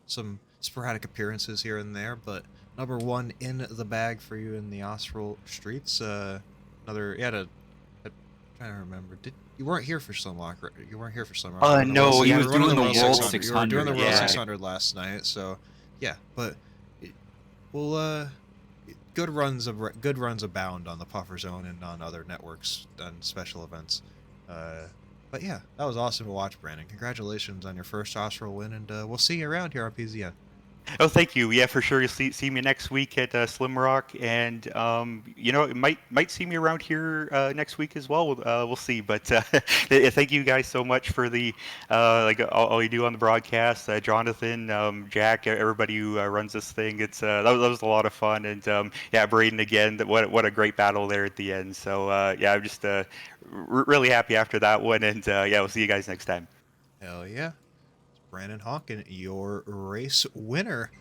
some sporadic appearances here and there, but number 1 in the bag for you in the Osrl streets. I'm trying to remember. You weren't here for Slimlock, right? You weren't here for Slimlock. No, he was doing the World World 600. 600. You were doing the World Yeah. 600 last night, so yeah. But good runs abound on the Pufferzone and on other networks and special events. But yeah, that was awesome to watch, Brandon. Congratulations on your first Osrl win, and we'll see you around here on PZN. Oh, thank you. Yeah, for sure. You'll see me next week at Slim Rock, and it might see me around here next week as well. We'll see. But thank you guys so much for the all you do on the broadcast. Jonathan, Jack, everybody who runs this thing. It's that was a lot of fun, and Braden again. What a great battle there at the end. So I'm just really happy after that one, and we'll see you guys next time. Hell yeah. Brandon Hawken, your race winner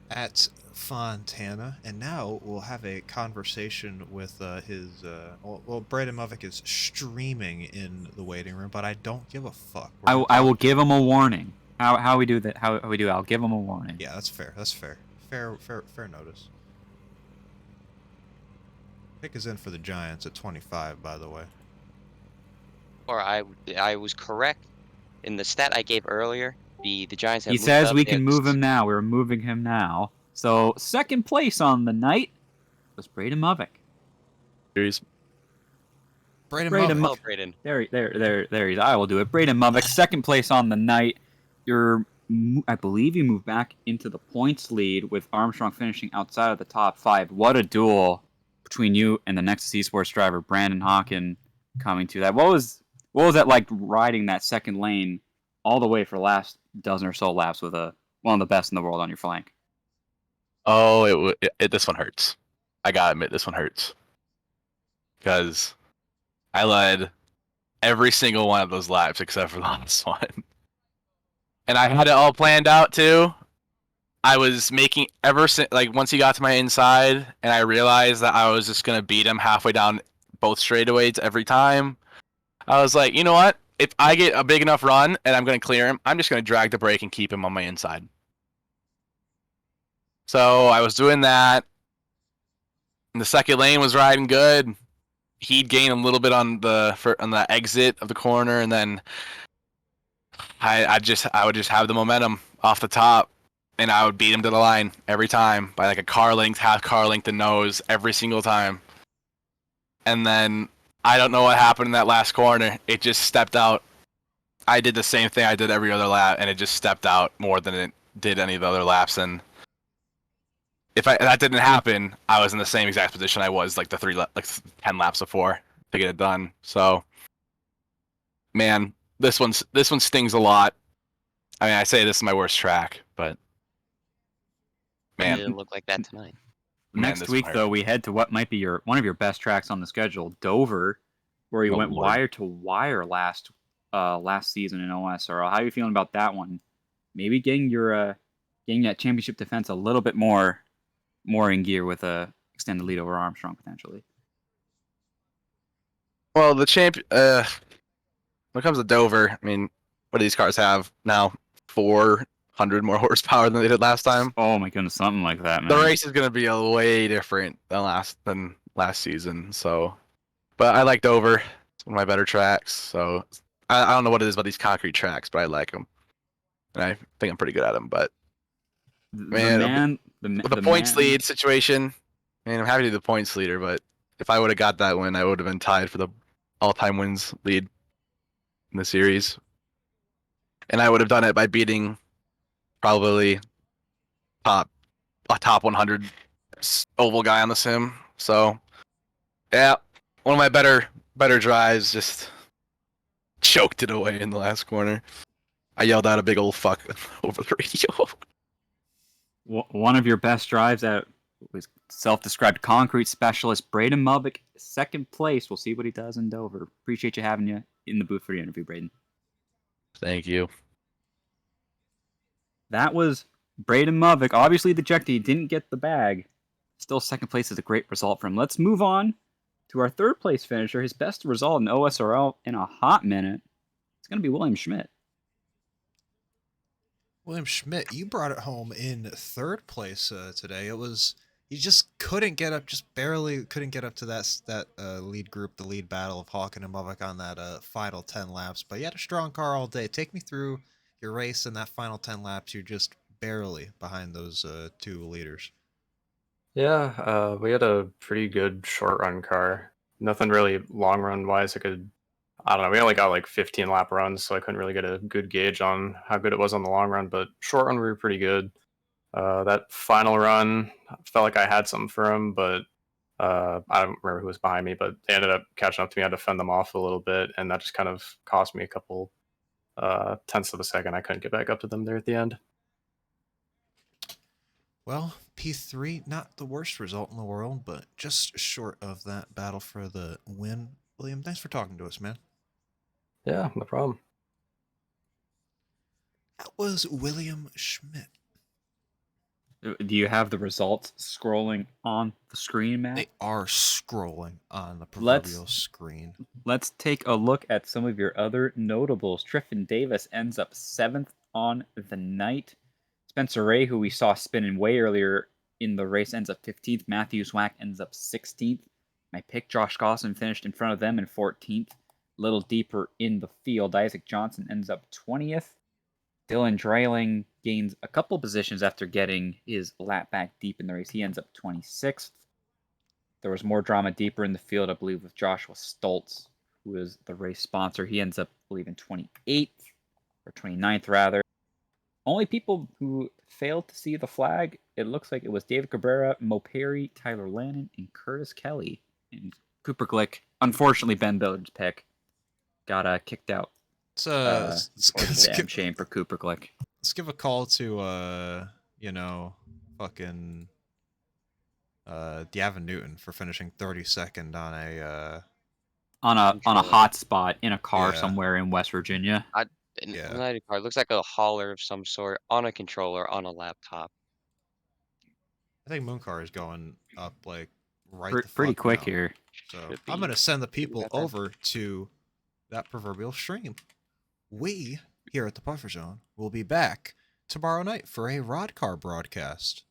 at Fontana. And now we'll have a conversation with Braden Mubbock is streaming in the waiting room, but I don't give a fuck. I will give him a warning. How we do that? How we do? I'll give him a warning. Yeah, that's fair. That's fair. Fair notice. Pick is in for the Giants at 25, by the way. Or I was correct in the stat I gave earlier. The Giants have He moved says up. we can move him now. We're moving him now. So second place on the night was Braden Mubbock. Braden Braden Mubbock. Oh, Braden. There he is. I will do it. Braden Mubbock, second place on the night. I believe you moved back into the points lead with Armstrong finishing outside of the top 5. What a duel between you and the Nexus Esports driver Brandon Hawken coming to that. What was that like riding that second lane all the way for the last dozen or so laps with one of the best in the world on your flank? Oh, this one hurts. I gotta admit, this one hurts. Because I led every single one of those laps except for the last one. And I had it all planned out too. I was making ever since like once he got to my inside, and I realized that I was just gonna beat him halfway down both straightaways every time. I was like, you know what? If I get a big enough run and I'm gonna clear him, I'm just gonna drag the brake and keep him on my inside. So I was doing that. And the second lane was riding good. He'd gain a little bit on the exit of the corner, and then I would just have the momentum off the top, and I would beat him to the line every time by like a car length, half car length, and nose every single time. And then I don't know what happened in that last corner. It just stepped out. I did the same thing I did every other lap, and it just stepped out more than it did any of the other laps. And if that didn't happen, I was in the same exact position I was like 10 laps before to get it done. So, man, this one stings a lot. I mean, I say this is my worst track, but It man, didn't look like that tonight. Next this week, one though, hurt. we head to what might be one of your best tracks on the schedule, Dover, where you Oh, went Lord. wire to wire last season in Osrl. How are you feeling about that one? Maybe getting that championship defense a little bit more in gear with a extended lead over Armstrong potentially. Well, the when it comes to Dover, I mean, what do these cars have now? 400 more horsepower than they did last time. Oh my goodness, something like that, man. The race is going to be a way different than last season. So, but I like Dover. It's one of my better tracks. So I don't know what it is about these concrete tracks, but I like them, and I think I'm pretty good at them. But man, the points lead situation, man, I'm happy to be the points leader. But if I would have got that win, I would have been tied for the all-time wins lead in the series, and I would have done it by beating probably a top 100 oval guy on the sim. So yeah, one of my better drives just choked it away in the last corner. I yelled out a big old fuck over the radio. One of your best drives that was self-described concrete specialist Braden Mulvick, second place. We'll see what he does in Dover. Appreciate you having you in the booth for the interview, Braden. Thank you. That was Braden Mulvick. Obviously dejected. He didn't get the bag. Still second place is a great result for him. Let's move on to our third place finisher. His best result in OSRL in a hot minute. It's going to be William Schmidt. William Schmidt, you brought it home in third place today. It was you just couldn't get up, just barely couldn't get up to that lead group, the lead battle of Hawken and Mulvick on that final 10 laps. But you had a strong car all day. Take me through your race and that final 10 laps. You're just barely behind those two leaders. Yeah, we had a pretty good short run car. Nothing really long run wise. I don't know. We only got like 15 lap runs, so I couldn't really get a good gauge on how good it was on the long run. But short run, we were pretty good. That final run, I felt like I had something for him, but I don't remember who was behind me. But they ended up catching up to me. I had to fend them off a little bit, and that just kind of cost me a couple tenths of a second. I couldn't get back up to them there at the end. Well, P3, not the worst result in the world, but just short of that battle for the win. William, thanks for talking to us, man. Yeah, no problem. That was William Schmidt. Do you have the results scrolling on the screen, Matt? They are scrolling on the proverbial screen. Let's take a look at some of your other notables. Tryfon Davis ends up 7th on the night. Spencer Ray, who we saw spinning way earlier in the race, ends up 15th. Matthew Zwack ends up 16th. My pick, Josh Gosselin, finished in front of them in 14th. A little deeper in the field, Isaac Johnson ends up 20th. Dylan Dreiling gains a couple positions after getting his lap back deep in the race. He ends up 26th. There was more drama deeper in the field, I believe, with Joshua Stoltz, who is the race sponsor. He ends up, I believe, in 28th, or 29th, rather. Only people who failed to see the flag, it looks like it was David Cabrera, Mo Perry, Tyler Lannon, and Curtis Kelly. And Cooper Glick, unfortunately, Ben Billard's pick, got kicked out. It's a damn shame for Cooper Glick. Let's give a call to fucking Gavin Newton for finishing 32nd on a hot spot in a car somewhere in West Virginia. Not a car. It looks like a hauler of some sort on a controller on a laptop. I think Mooncar is going up like right the Pretty fuck quick now. here. So Should I'm be gonna send the pretty people about that. over to that proverbial stream. We here at the Puffer Zone will be back tomorrow night for a Rod Car broadcast.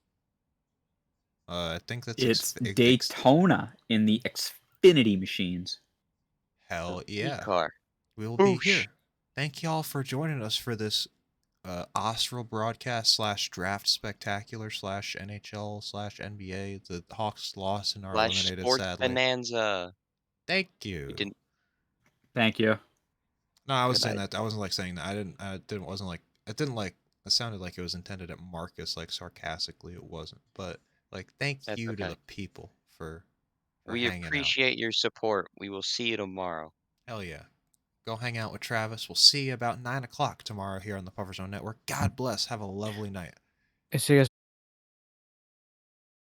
I think that's It's Daytona in the Xfinity machines. Hell The yeah. car. We will be Boosh. here. Thank y'all for joining us for this Osrl broadcast / draft spectacular / NHL / NBA. The Hawks lost and are Flash eliminated, Sports sadly. Bonanza. Thank you. We didn't. Thank you. No, I was Good saying night. that. I wasn't like saying that. Wasn't like. It didn't like. It sounded like it was intended at Marcus, like sarcastically. It wasn't. But like, thank That's you to okay. the people for We hanging out. appreciate your support. We will see you tomorrow. Hell yeah. Go hang out with Travis. We'll see you about 9 o'clock tomorrow here on the Pufferzone Network. God bless. Have a lovely night. See you guys.